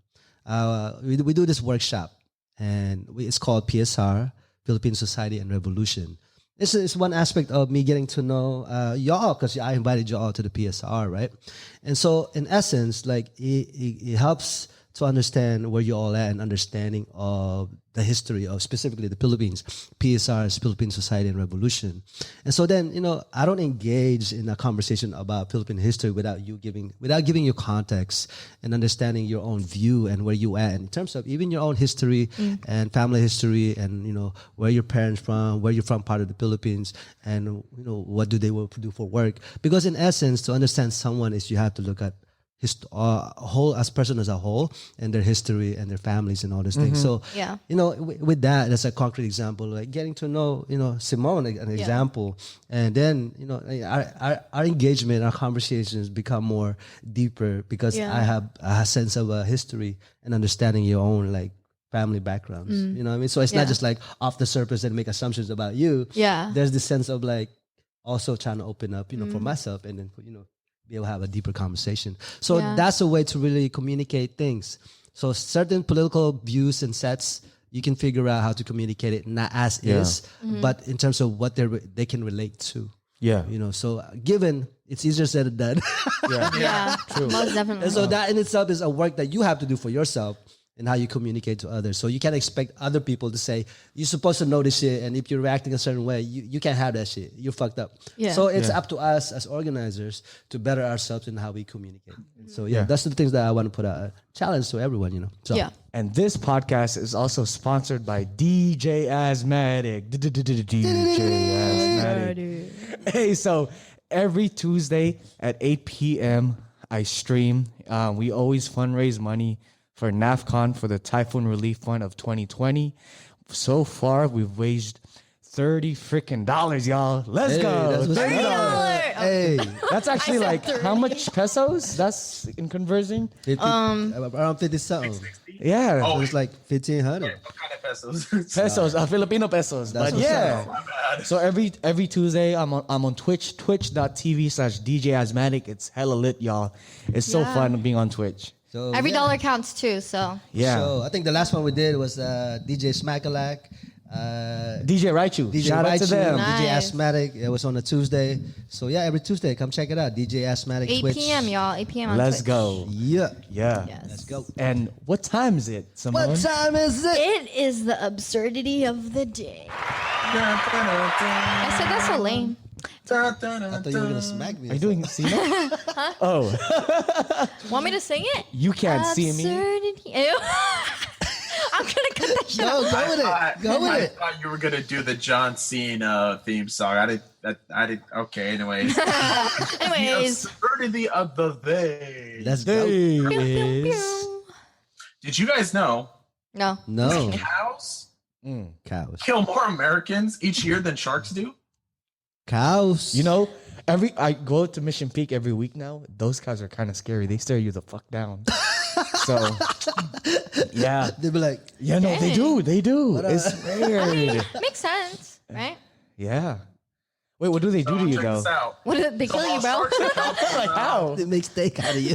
Speaker 1: We do this workshop, and it's called PSR, Philippine Society and Revolution. This is one aspect of me getting to know y'all because I invited y'all to the PSR, right? And so in essence, like it helps to understand where you all at and understanding of the history of specifically the Philippines, PSR's Philippine Society and Revolution. And so then, I don't engage in a conversation about Philippine history without giving you context and understanding your own view and where you at in terms of even your own history and family history and, where your parents from, where you're from part of the Philippines and, what do they do for work. Because in essence, to understand someone is you have to look at whole as person as a whole and their history and their families and all these things. So with that, that's a concrete example, like getting to know Simone, an example, and then our engagement, our conversations become more deeper because I have a sense of a history and understanding your own like family backgrounds. You know what I mean? So it's not just like off the surface and make assumptions about you.
Speaker 2: Yeah.
Speaker 1: There's this sense of like, also trying to open up, for myself, and then be able to have a deeper conversation. So
Speaker 2: Yeah.
Speaker 1: that's a way to really communicate things. So certain political views and sets, you can figure out how to communicate it not as is, but in terms of what they can relate to.
Speaker 4: Yeah.
Speaker 1: So given it's easier said than done.
Speaker 2: Yeah, most definitely.
Speaker 1: And so that in itself is a work that you have to do for yourself and how you communicate to others. So you can't expect other people to say, you're supposed to know this shit, and if you're reacting a certain way, you can't have that shit. You're fucked up.
Speaker 2: Yeah.
Speaker 1: So it's up to us as organizers to better ourselves in how we communicate. And so that's the things that I want to put out a challenge to everyone, So
Speaker 2: Yeah.
Speaker 4: And this podcast is also sponsored by DJ Asthmatic. DJ Asthmatic. Hey, so every Tuesday at 8 p.m. I stream. We always fundraise money for NAFCON for the Typhoon Relief Fund of 2020. So far, we've raised $30 freaking dollars, y'all. Let's go.
Speaker 1: that's what's
Speaker 4: $30.
Speaker 1: up. Hey,
Speaker 4: That's actually
Speaker 2: I
Speaker 4: like
Speaker 2: said
Speaker 4: how
Speaker 2: 30.
Speaker 4: much pesos? That's in conversion.
Speaker 1: 50, around 50 something.
Speaker 3: 60?
Speaker 4: Yeah.
Speaker 3: Oh,
Speaker 1: It was like 1,500.
Speaker 3: what kind of pesos?
Speaker 4: Pesos, Filipino pesos.
Speaker 1: That's
Speaker 4: But
Speaker 1: what's
Speaker 4: yeah.
Speaker 3: My bad.
Speaker 4: So every Tuesday I'm on Twitch, twitch.tv/DJ Asthmatic. It's hella lit, y'all. It's so
Speaker 2: Yeah.
Speaker 4: fun being on Twitch.
Speaker 1: So
Speaker 2: Every
Speaker 1: yeah.
Speaker 2: dollar counts too. So
Speaker 4: Yeah.
Speaker 1: So I think the last one we did was DJ Smackalak.
Speaker 4: DJ Raichu.
Speaker 1: DJ
Speaker 4: Shout out to
Speaker 1: Raichu,
Speaker 4: them.
Speaker 2: Nice.
Speaker 1: DJ Asthmatic. It was on a Tuesday. So yeah, every Tuesday, come check it out. DJ Asthmatic
Speaker 2: 8
Speaker 1: Twitch.
Speaker 2: p.m. y'all. 8 p.m. on
Speaker 4: Let's
Speaker 2: Twitch.
Speaker 4: go.
Speaker 1: Yeah.
Speaker 4: Yeah.
Speaker 2: Yes.
Speaker 1: Let's go.
Speaker 4: And what time is it, Simone?
Speaker 1: What time is it?
Speaker 2: It is the absurdity of the day. I said that's so lame.
Speaker 1: I thought you were gonna smack me.
Speaker 4: Are you doing Sino? Oh,
Speaker 2: Want me to sing it?
Speaker 4: you can't see me.
Speaker 2: Absurdity. Ew. I'm gonna cut that shit
Speaker 1: No,
Speaker 2: out.
Speaker 1: go with it. Go with
Speaker 3: I
Speaker 1: it.
Speaker 3: thought you were gonna do the John Cena theme song. I did. Okay, anyways. The
Speaker 2: Anyways.
Speaker 3: absurdity of the day.
Speaker 1: Let's go.
Speaker 4: There
Speaker 2: Pew, pew,
Speaker 4: is.
Speaker 2: pew.
Speaker 3: Did you guys know
Speaker 2: No.
Speaker 1: No
Speaker 3: cows
Speaker 1: cows.
Speaker 3: kill more Americans each year than sharks do?
Speaker 1: Cows.
Speaker 4: You know, I go to Mission Peak every week now. Those cows are kind of scary. They stare you the fuck down. So, yeah.
Speaker 1: they'd be like,
Speaker 4: Yeah, no, they
Speaker 2: Dang.
Speaker 4: do. They do. It's
Speaker 2: I mean,
Speaker 4: weird.
Speaker 2: makes sense, right?
Speaker 4: Yeah. Wait, what do they do to you,
Speaker 3: Check
Speaker 4: though?
Speaker 3: this out.
Speaker 2: What did they kill you,
Speaker 3: While
Speaker 2: bro?
Speaker 3: sharks account for-
Speaker 4: Like, how?
Speaker 1: they make steak out of you.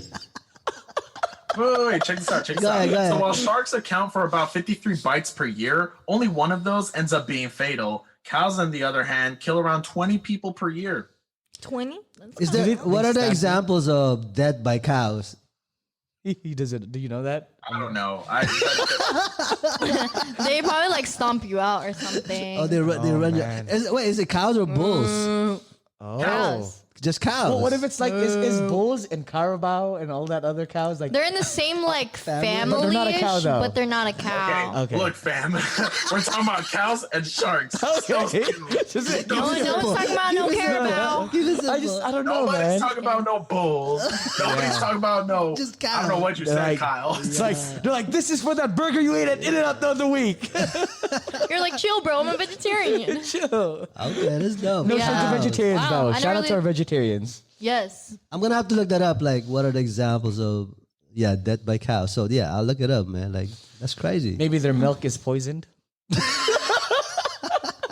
Speaker 3: Wait, check this out. Check this
Speaker 1: Go
Speaker 3: out.
Speaker 1: ahead, go ahead.
Speaker 3: So while sharks account for about 53 bites per year, only one of those ends up being fatal. Cows, on the other hand, kill around 20 people per year.
Speaker 2: 20?
Speaker 1: Is there?
Speaker 4: they-
Speaker 1: What
Speaker 4: they
Speaker 1: are the
Speaker 4: stab you?
Speaker 1: examples of death by cows?
Speaker 4: He does it. Do you know that?
Speaker 3: I don't know.
Speaker 2: They probably like stomp you out or something.
Speaker 1: Oh, they run.
Speaker 4: man.
Speaker 1: Wait, is it cows or bulls?
Speaker 4: Oh.
Speaker 2: Cows.
Speaker 1: Just cows.
Speaker 4: Well, what if it's like is bulls and Carabao and all that other cows like?
Speaker 2: They're in the same like
Speaker 1: Family.
Speaker 2: family,
Speaker 4: But they're not a cow, though.
Speaker 2: but they're not a cow.
Speaker 4: Okay.
Speaker 3: Look, fam, we're talking about cows and sharks.
Speaker 4: Okay.
Speaker 3: So,
Speaker 2: No one's talking about no Carabao.
Speaker 1: Keep it simple.
Speaker 4: I don't know,
Speaker 3: nobody's
Speaker 4: man.
Speaker 3: talking about no bulls. Nobody's talking about no.
Speaker 1: Just
Speaker 3: I don't know what you
Speaker 4: They're
Speaker 3: said,
Speaker 4: like-
Speaker 3: Kyle.
Speaker 4: It's like they're like, this is for that burger you ate at In-N-Out the other week.
Speaker 2: You're like, chill, bro. I'm a vegetarian.
Speaker 4: Chill.
Speaker 1: Okay, that's dope.
Speaker 4: No
Speaker 2: Yeah.
Speaker 4: shade to vegetarians
Speaker 2: Wow,
Speaker 4: though.
Speaker 2: I
Speaker 4: Shout
Speaker 2: never
Speaker 4: out to our vegetarians.
Speaker 2: Yes.
Speaker 1: I'm gonna have to look that up. Like, what are the examples of death by cow? So yeah, I'll look it up, man. Like, that's crazy.
Speaker 4: Maybe their milk is poisoned.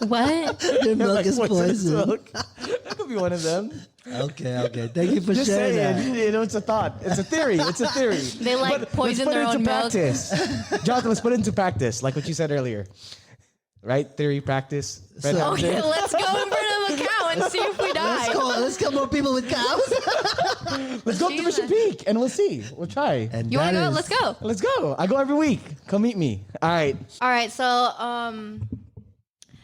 Speaker 2: What?
Speaker 1: Their milk
Speaker 4: Like
Speaker 1: is
Speaker 4: poisonous
Speaker 1: poison.
Speaker 4: milk. That could be one of them.
Speaker 1: Okay. Thank you for
Speaker 4: Just
Speaker 1: sharing
Speaker 4: saying,
Speaker 1: that.
Speaker 4: you know, it's a thought. It's a theory. It's a theory.
Speaker 2: They like
Speaker 4: But
Speaker 2: poison
Speaker 4: let's put
Speaker 2: their
Speaker 4: it
Speaker 2: own
Speaker 4: into
Speaker 2: milk.
Speaker 4: practice. Jonathan, let's put it into practice, like what you said earlier. Right? Theory, practice. Red
Speaker 1: So-
Speaker 4: Hamster.
Speaker 2: Okay, let's go in front of a cow and see if we die.
Speaker 1: Let's kill more people with cows.
Speaker 4: Let's go up to Mission Peak and we'll see. We'll try.
Speaker 1: And
Speaker 2: You want to
Speaker 1: that
Speaker 2: go?
Speaker 1: is-
Speaker 2: Let's go.
Speaker 4: Let's go. I go every week. Come meet me. All right.
Speaker 2: All right,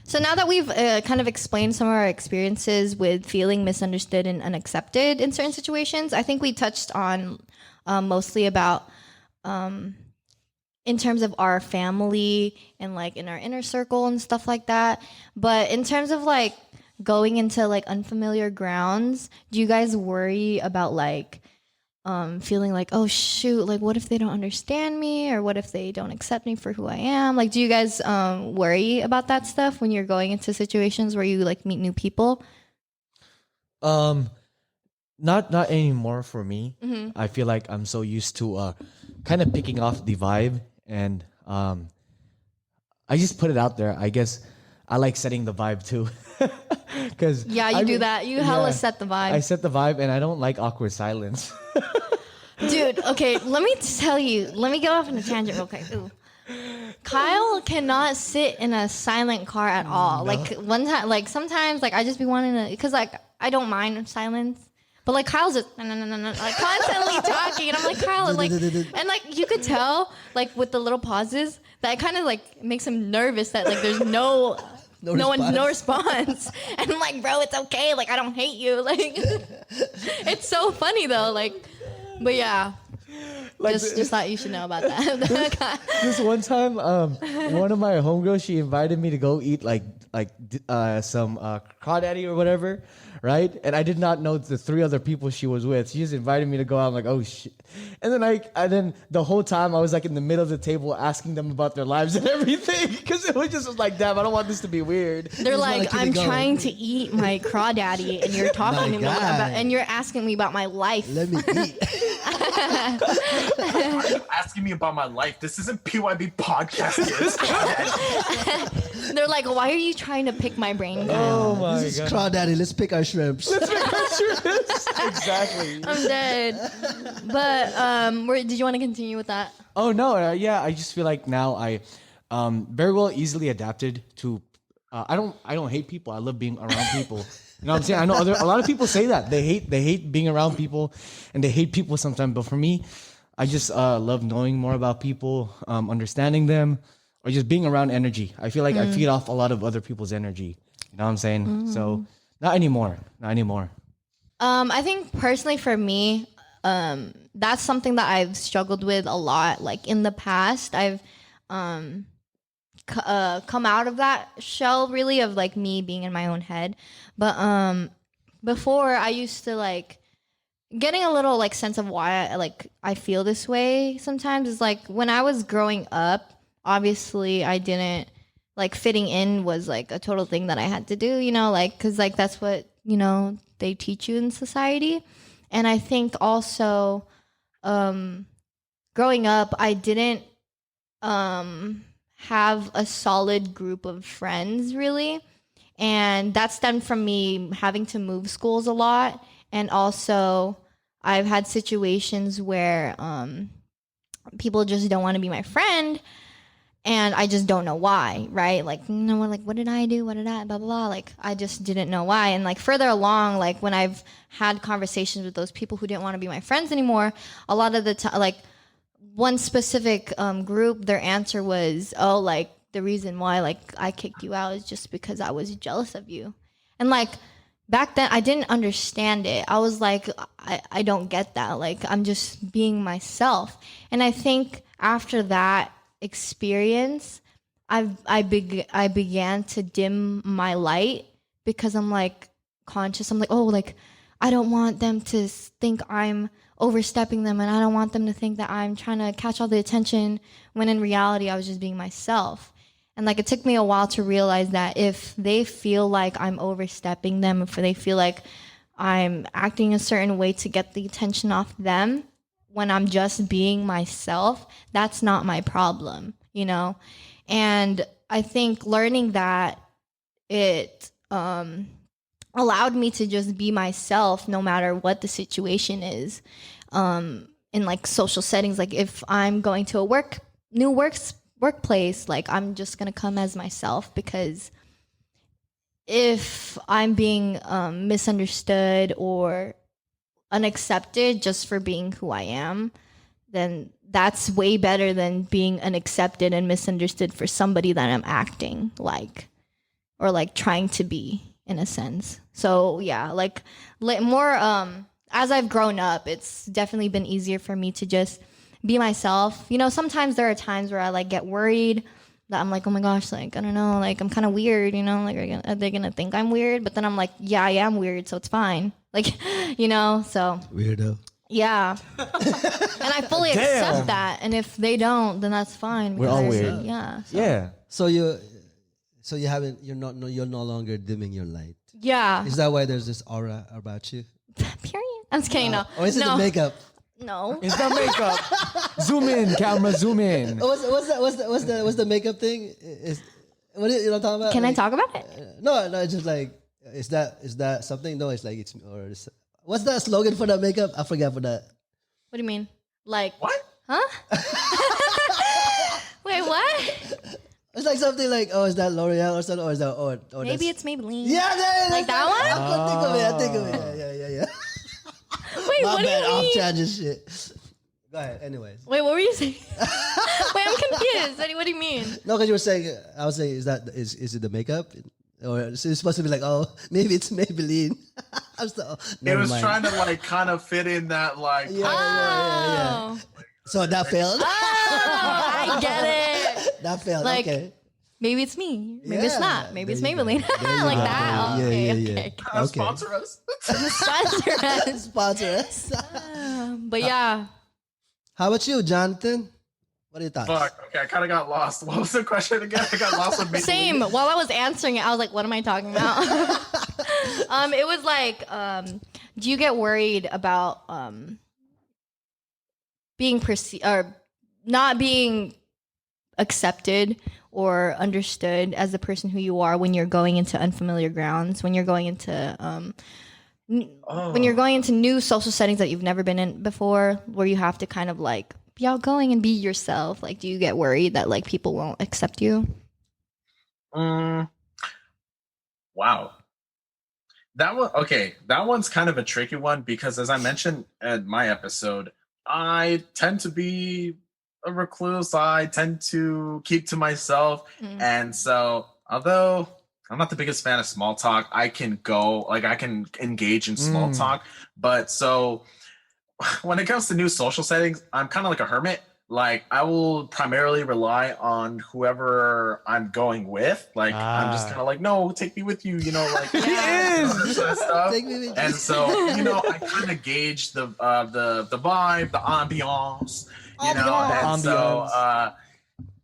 Speaker 2: so now that we've kind of explained some of our experiences with feeling misunderstood and unaccepted in certain situations, I think we touched on mostly about in terms of our family and like in our inner circle and stuff like that. But in terms of like going into like unfamiliar grounds, do you guys worry about like feeling like, oh shoot, like what if they don't understand me, or what if they don't accept me for who I am? Like, do you guys worry about that stuff when you're going into situations where you like meet new people?
Speaker 4: Not anymore for me.
Speaker 2: Mm-hmm.
Speaker 4: I feel like I'm so used to kind of picking off the vibe, and I just put it out there. I guess I like setting the vibe too. Cause
Speaker 2: Yeah, you do that. You hella set the vibe.
Speaker 4: I set the vibe, and I don't like awkward silence.
Speaker 2: Dude, okay, let me tell you. Let me get off on a tangent real quick. Ooh. Kyle cannot sit in a silent car at all.
Speaker 1: No.
Speaker 2: Like one time, like sometimes, like I just be wanting to, because like I don't mind silence, but like Kyle's just no, like constantly talking, and I'm like Kyle, like, and like you could tell, like with the little pauses, that it kind of like makes him nervous that like there's no response, and I'm like, bro, it's okay, like I don't hate you, like it's so funny though, like, but yeah.
Speaker 4: Like
Speaker 2: just thought you should know about that.
Speaker 4: This one time, one of my homegirls, she invited me to go eat some crawdaddy or whatever, right? And I did not know the 3 other people she was with. She just invited me to go out. I'm like, oh shit! And then the whole time I was like in the middle of the table asking them about their lives and everything, because it was like, damn, I don't want this to be weird.
Speaker 2: They're like, I'm trying to eat my crawdaddy, and you're talking to me about, and you're asking me about my life.
Speaker 1: Let me eat.
Speaker 3: Are you asking me about my life? This isn't PYB podcast.
Speaker 2: They're like, why are you trying to pick my brain?
Speaker 4: Oh my
Speaker 1: This is
Speaker 4: god!
Speaker 1: crawdaddy. Let's pick our shrimps.
Speaker 4: Exactly.
Speaker 2: I'm dead. But did you want to continue with that?
Speaker 4: Oh no, yeah. I just feel like now I very well easily adapted to. I don't hate people. I love being around people. You know what I'm saying? I know a lot of people say that they hate being around people, and they hate people sometimes. But for me, I just love knowing more about people, understanding them, or just being around energy. I feel like I feed off a lot of other people's energy. You know what I'm saying? So not anymore.
Speaker 2: I think personally for me, that's something that I've struggled with a lot. Like in the past, I've come out of that shell really of like me being in my own head. But before I used to like getting a little like sense of why I feel this way sometimes is like when I was growing up, obviously I didn't like fitting in was like a total thing that I had to do, you know, like cuz like that's what, you know, they teach you in society. And I think also growing up I didn't have a solid group of friends really, and that stemmed from me having to move schools a lot, and also I've had situations where people just don't want to be my friend, and I just don't know why, right? Like, you know, like what did I do? What did I blah blah blah? Like I just didn't know why. And like further along, like when I've had conversations with those people who didn't want to be my friends anymore, a lot of the time, like one specific group, their answer was, oh, like the reason why like I kicked you out is just because I was jealous of you. And like back then I didn't understand it. I was like, I don't get that. Like I'm just being myself. And I think after that experience, I began to dim my light because I'm like conscious. I'm like, oh, like I don't want them to think I'm overstepping them, and I don't want them to think that I'm trying to catch all the attention when in reality I was just being myself. And like it took me a while to realize that if they feel like I'm overstepping them, if they feel like I'm acting a certain way to get the attention off them when I'm just being myself, that's not my problem, you know? And I think learning that, it allowed me to just be myself no matter what the situation is. In like social settings, like if I'm going to a workplace, like I'm just gonna come as myself, because if I'm being misunderstood or unaccepted just for being who I am, then that's way better than being unaccepted and misunderstood for somebody that I'm acting like or like trying to be, in a sense. So yeah, like more as I've grown up, it's definitely been easier for me to just be myself. You know, sometimes there are times where I like get worried that I'm like, oh my gosh, like I don't know, like I'm kind of weird, you know, like are they gonna think I'm weird? But then I'm like, yeah, I am weird, so it's fine. Like, you know, so
Speaker 1: Weirdo.
Speaker 2: yeah. And I fully accept that. And if they don't, then that's fine.
Speaker 4: We're all
Speaker 2: because,
Speaker 4: weird.
Speaker 2: Yeah. So.
Speaker 4: Yeah.
Speaker 1: So you're no longer dimming your light.
Speaker 2: Yeah.
Speaker 1: Is that why there's this aura about you?
Speaker 2: Period. I'm just kidding. No.
Speaker 1: Or is it the makeup?
Speaker 2: No.
Speaker 4: It's the makeup. Zoom in, camera, zoom in.
Speaker 1: What's the makeup thing? What you know what I'm talking about?
Speaker 2: Can I
Speaker 1: Like,
Speaker 2: talk about it?
Speaker 1: No, it's just like is that something? No, it's like it's or it's, what's that slogan for that makeup? I forgot for that.
Speaker 2: What do you mean? Like,
Speaker 3: What?
Speaker 2: huh? Wait, what?
Speaker 1: It's like something like is that L'Oreal or something or is that or
Speaker 2: Maybe
Speaker 1: that's,
Speaker 2: it's Maybelline.
Speaker 1: yeah,
Speaker 2: Like that one?
Speaker 1: I think of it. Yeah.
Speaker 2: Wait,
Speaker 1: My
Speaker 2: what do
Speaker 1: bad,
Speaker 2: you
Speaker 1: off
Speaker 2: mean?
Speaker 1: tangent shit. Go ahead. Anyways,
Speaker 2: Wait, what were you saying? Wait, I'm confused. What do you mean?
Speaker 1: no, because you were saying I was saying is it the makeup or it's supposed to be like maybe it's Maybelline. I'm still,
Speaker 3: It
Speaker 1: never
Speaker 3: was
Speaker 1: mind.
Speaker 3: trying to like kind of fit in that like.
Speaker 1: Yeah.
Speaker 2: Oh,
Speaker 1: So that failed.
Speaker 2: I get it.
Speaker 1: That failed.
Speaker 2: Like,
Speaker 1: okay.
Speaker 2: maybe it's me. Maybe it's
Speaker 1: Yeah,
Speaker 2: not. Maybe it's
Speaker 1: there you go.
Speaker 2: Maybelline.
Speaker 1: There you
Speaker 2: Like
Speaker 1: go.
Speaker 2: that.
Speaker 1: Yeah,
Speaker 2: Okay,
Speaker 1: yeah.
Speaker 2: okay.
Speaker 1: Okay.
Speaker 3: Sponsor us.
Speaker 2: Sponsor us.
Speaker 1: Sponsor us.
Speaker 2: But yeah.
Speaker 1: How about you, Jonathan? What are your thoughts?
Speaker 3: Fuck. Okay, I kind of got lost. What was the question again? I got lost with Maybelline.
Speaker 2: Same. While I was answering it, I was like, what am I talking about? It was like, do you get worried about being perceived or not being accepted or understood as the person who you are when you're going into unfamiliar grounds, when you're going into when you're going into new social settings that you've never been in before, where you have to kind of like be outgoing and be yourself? Like, do you get worried that like people won't accept you?
Speaker 3: Wow. That one's kind of a tricky one because, as I mentioned in my episode, I tend to be a recluse. I tend to keep to myself, and so although I'm not the biggest fan of small talk, I can engage in small talk. But so when it comes to new social settings, I'm kind of like a hermit. Like, I will primarily rely on whoever I'm going with. Like, I'm just kind of like, no, take me with you, like that sort of stuff.
Speaker 1: Take me with you.
Speaker 3: And so, I kind of gauge the vibe, the ambiance, and so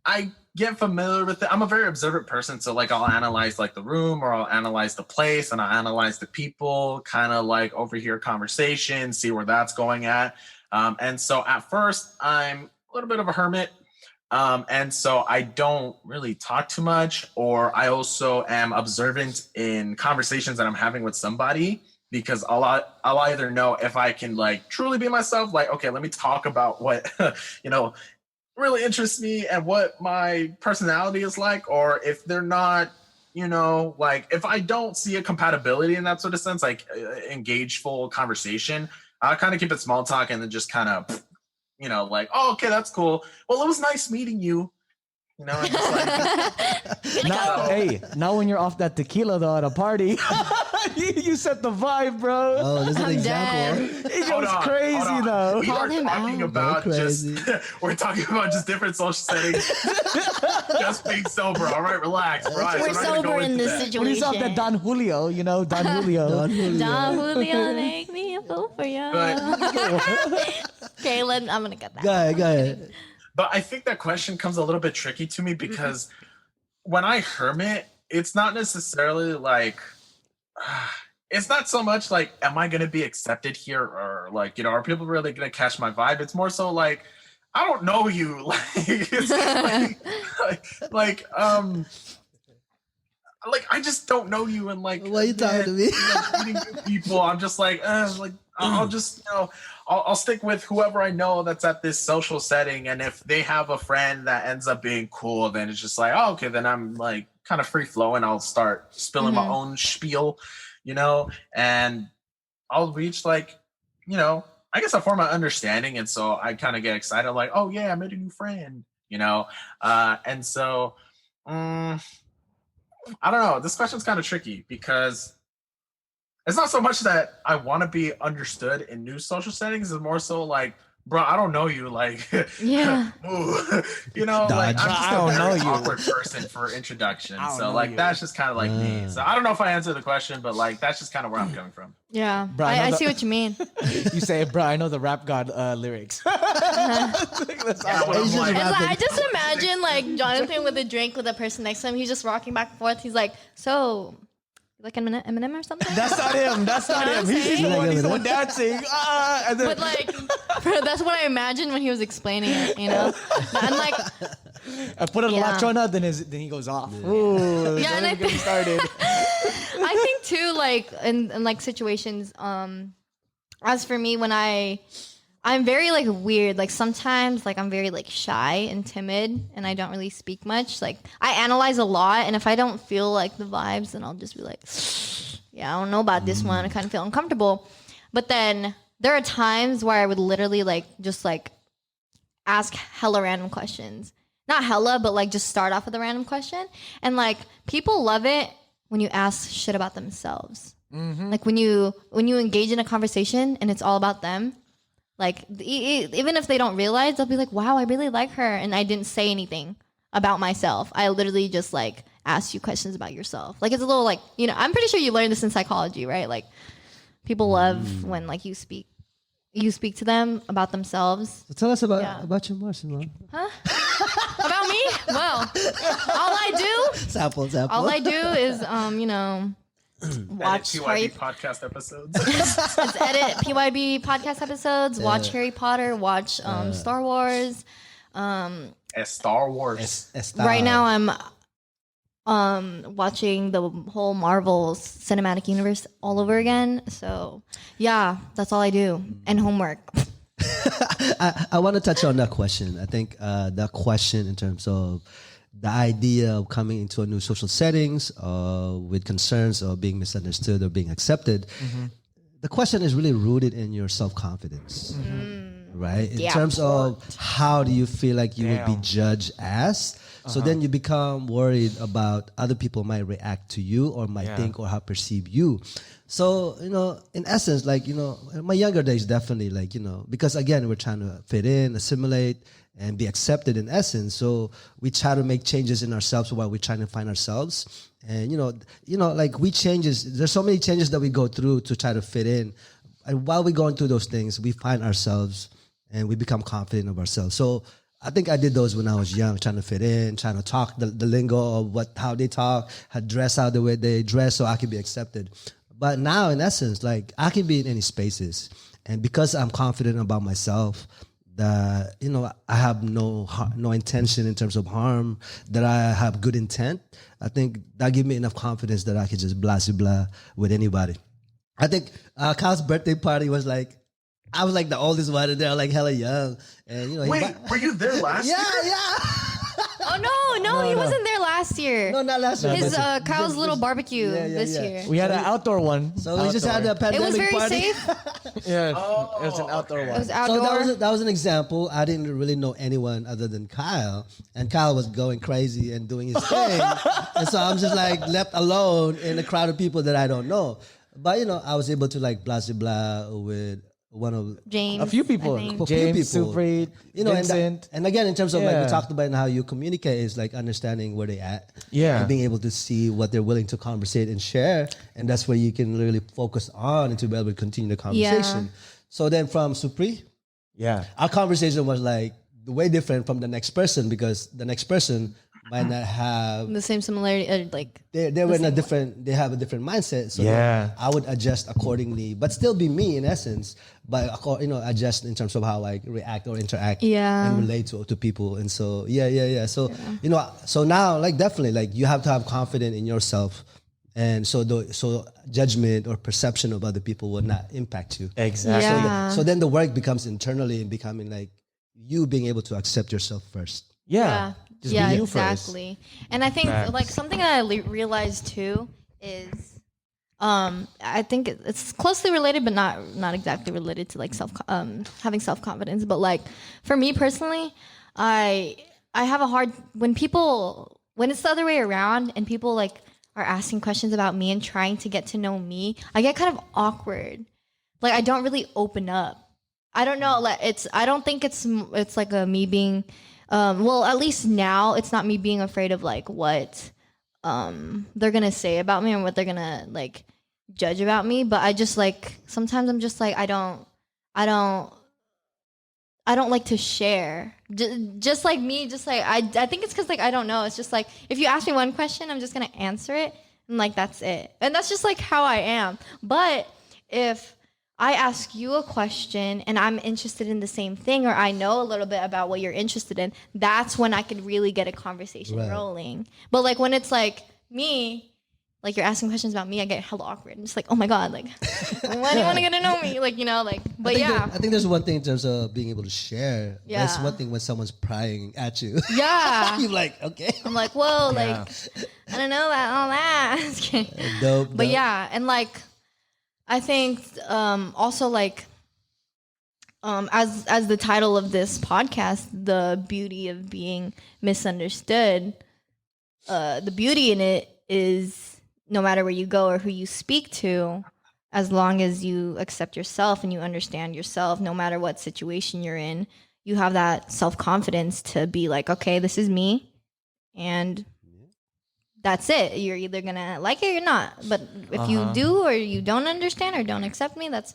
Speaker 3: I get familiar with it. I'm a very observant person, so like I'll analyze like the room or I'll analyze the place and I'll analyze the people, kind of like overhear conversation, see where that's going at. And so at first I'm a little bit of a hermit. And so I don't really talk too much, or I also am observant in conversations that I'm having with somebody, because I'll either know if I can like truly be myself, like, okay, let me talk about what, really interests me and what my personality is like, or if they're not, like if I don't see a compatibility in that sort of sense, like engageful conversation, I'll kind of keep it small talk and then just kind of, like, oh, okay, that's cool. Well, it was nice meeting you. And just like,
Speaker 4: Now when you're off that tequila though at a party, you set the vibe, bro.
Speaker 1: Oh, this is an
Speaker 2: I'm
Speaker 1: example.
Speaker 2: dead.
Speaker 4: It goes crazy
Speaker 3: hold on.
Speaker 4: though.
Speaker 3: We
Speaker 2: Call
Speaker 3: are
Speaker 2: him
Speaker 3: talking
Speaker 2: out.
Speaker 3: about
Speaker 1: Go crazy.
Speaker 3: we're talking about just different social settings. Just being sober. All right, relax. Right,
Speaker 2: We're sober in this
Speaker 4: When
Speaker 2: situation.
Speaker 4: he's off that Don Julio, Don Julio.
Speaker 1: Don Julio.
Speaker 2: Don Julio, make me a fool for you. Okay, I'm gonna get that.
Speaker 1: Go ahead.
Speaker 3: But I think that question comes a little bit tricky to me because when I hermit, it's not necessarily like, it's not so much like, am I going to be accepted here? Or like, are people really going to catch my vibe? It's more so like, I don't know you. Like, it's like, I just don't know you. And like,
Speaker 1: Why are you talking to me?
Speaker 3: Meeting new people, I'm just like, I'll just, I'll stick with whoever I know that's at this social setting. And if they have a friend that ends up being cool, then it's just like, oh, okay, then I'm like kind of free flowing. I'll start spilling my own spiel, and I'll reach like, I guess I form an understanding. And so I kind of get excited, like, oh yeah, I made a new friend, and so, I don't know. This question's kind of tricky because it's not so much that I want to be understood in new social settings. It's more so like, bro, I don't know you. Like,
Speaker 2: Yeah.
Speaker 3: like I'm just
Speaker 4: I don't
Speaker 3: a
Speaker 4: know
Speaker 3: very
Speaker 4: you.
Speaker 3: awkward person for introduction.
Speaker 4: I don't
Speaker 3: So
Speaker 4: know
Speaker 3: like,
Speaker 4: you.
Speaker 3: that's just kind of like me. So I don't know if I answered the question, but like, that's just kind of where I'm coming from.
Speaker 2: Yeah,
Speaker 4: Bro, I know
Speaker 2: I
Speaker 4: the-
Speaker 2: see what you mean.
Speaker 4: You say, bro, I know the rap god lyrics.
Speaker 3: Yeah, but I'm
Speaker 1: He's just
Speaker 3: like,
Speaker 2: It's like, I
Speaker 1: rapping.
Speaker 2: just imagine like Jonathan with a drink with a person next to him. He's just rocking back and forth. He's like, so like Eminem or something.
Speaker 4: That's not him. That's not
Speaker 2: You know
Speaker 4: him.
Speaker 2: what I'm
Speaker 4: He's
Speaker 2: saying?
Speaker 4: the one dancing. And then,
Speaker 2: But like, that's what I imagined when he was explaining it. You know, and like,
Speaker 4: I put an
Speaker 2: Yeah.
Speaker 4: electron out, then he goes off. Ooh,
Speaker 2: Yeah, and I
Speaker 4: don't get me
Speaker 2: think-
Speaker 4: started.
Speaker 2: I think too, like in like situations. As for me, when I'm very like weird. Like sometimes, like I'm very like shy and timid, and I don't really speak much. Like I analyze a lot, and if I don't feel like the vibes, then I'll just be like, yeah, I don't know about this one. I kind of feel uncomfortable. But then there are times where I would literally like just like ask hella random questions. Not hella, but like just start off with a random question. And like people love it when you ask shit about themselves. Like when you engage in a conversation and it's all about them. Like even if they don't realize, they'll be like, "Wow, I really like her," and I didn't say anything about myself. I literally just like asked you questions about yourself. Like it's a little like, you know, I'm pretty sure you learned this in psychology, right? Like people love when like you speak to them about themselves.
Speaker 1: So tell us
Speaker 2: Yeah.
Speaker 1: about your Martian, man.
Speaker 2: About me? Well,
Speaker 1: Sample.
Speaker 2: all I do is you know, watch
Speaker 3: Edit
Speaker 2: Harry
Speaker 3: PYB podcast episodes.
Speaker 2: Let's edit PYB podcast episodes, watch Harry Potter, watch Star Wars.
Speaker 3: As Star Wars.
Speaker 2: Right now I'm watching the whole Marvel cinematic universe all over again. So yeah, that's all I do. And homework.
Speaker 1: I want to touch on that question. I think that question in terms of the idea of coming into a new social settings with concerns of being misunderstood or being accepted, the question is really rooted in your self-confidence, right? In
Speaker 2: Yeah.
Speaker 1: terms of how do you feel like you would be judged as? So then you become worried about other people might react to you or might think or how perceive you. So, you know, in essence, like, you know, in my younger days, definitely like, you know, because again, we're trying to fit in, assimilate, and be accepted in essence. So we try to make changes in ourselves while we're trying to find ourselves. And, you know, like there's so many changes that we go through to try to fit in. And while we're going through those things, we find ourselves and we become confident of ourselves. So I think I did those when I was young, trying to fit in, trying to talk the lingo of how they talk, how dress out the way they dress so I could be accepted. But now, in essence, like I can be in any spaces. And because I'm confident about myself, that, you know, I have no intention in terms of harm, that I have good intent, I think that gives me enough confidence that I can just blah, blah, blah with anybody. I think Kyle's birthday party was like, I was like the oldest one in there, like hella young. And, you know,
Speaker 3: Wait, were you there last year?
Speaker 1: yeah.
Speaker 2: Oh no, he wasn't there last year.
Speaker 1: No, not last year.
Speaker 2: His
Speaker 1: but
Speaker 2: Kyle's little barbecue
Speaker 1: Yeah,
Speaker 2: this
Speaker 1: yeah.
Speaker 2: year.
Speaker 4: We had an outdoor one.
Speaker 1: So we just had a
Speaker 2: It
Speaker 1: pandemic
Speaker 2: was very
Speaker 1: party.
Speaker 2: safe.
Speaker 4: Yeah, it was an outdoor
Speaker 3: okay.
Speaker 2: It was
Speaker 4: one.
Speaker 2: outdoor.
Speaker 1: So that was an example. I didn't really know anyone other than Kyle, and Kyle was going crazy and doing his thing, and so I'm just like left alone in a crowd of people that I don't know. But you know, I was able to like blah blah blah with one of
Speaker 2: James.
Speaker 4: A few people.
Speaker 2: I think.
Speaker 1: a few
Speaker 4: James,
Speaker 1: people.
Speaker 4: Supri,
Speaker 1: you know,
Speaker 4: Vincent.
Speaker 1: and again, in terms of like
Speaker 4: Yeah.
Speaker 1: we talked about how you communicate is like understanding where they at,
Speaker 4: Yeah.
Speaker 1: and being able to see what they're willing to conversate and share, and that's where you can really focus on and to be able to continue the conversation. So then from Supri,
Speaker 4: Yeah.
Speaker 1: our conversation was like way different from the next person because the next person might not have
Speaker 2: The same similarity, like
Speaker 1: they were in a different they have a different mindset. So
Speaker 4: Yeah.
Speaker 1: I would adjust accordingly, but still be me in essence. But you know, adjust in terms of how I react or interact and relate to people. And so So you know, so now like definitely like you have to have confidence in yourself. And so judgment or perception of other people will not impact you.
Speaker 4: Exactly.
Speaker 2: Yeah.
Speaker 1: So then the work becomes internally and becoming like you being able to accept yourself first.
Speaker 4: Yeah. Just
Speaker 2: yeah,
Speaker 4: be you first.
Speaker 2: exactly. And I think
Speaker 4: Facts.
Speaker 2: like something that I realized too is, I think it's closely related, but not exactly related to like having self confidence. But like for me personally, I have a hard when it's the other way around and people like are asking questions about me and trying to get to know me, I get kind of awkward. Like I don't really open up. I don't know. Like I don't think it's like a me being. Well, at least now it's not me being afraid of like what they're gonna say about me and what they're gonna like judge about me. But I just like sometimes I'm just like I don't like to share. Just like me, just like I think it's because like I don't know. It's just like if you ask me one question, I'm just gonna answer it. And And like that's it. And that's just like how I am. But if I ask you a question and I'm interested in the same thing, or I know a little bit about what you're interested in, that's when I could really get a conversation rolling. But like when it's like me, like you're asking questions about me, I get hella awkward. I'm just like, oh my God, like, why do you want to get to know me? Like, you know, like, but
Speaker 1: I think there's one thing in terms of being able to share.
Speaker 2: Yeah.
Speaker 1: That's one thing when someone's prying at you.
Speaker 2: Yeah.
Speaker 1: You're like, okay.
Speaker 2: I'm like, whoa, like, I don't know about all that. But yeah, and like, I think also like, as the title of this podcast, the beauty of being misunderstood, the beauty in it is no matter where you go or who you speak to, as long as you accept yourself and you understand yourself, no matter what situation you're in, you have that self-confidence to be like, okay, this is me. And that's it. You're either going to like it or not. But if you do or you don't understand or don't accept me, that's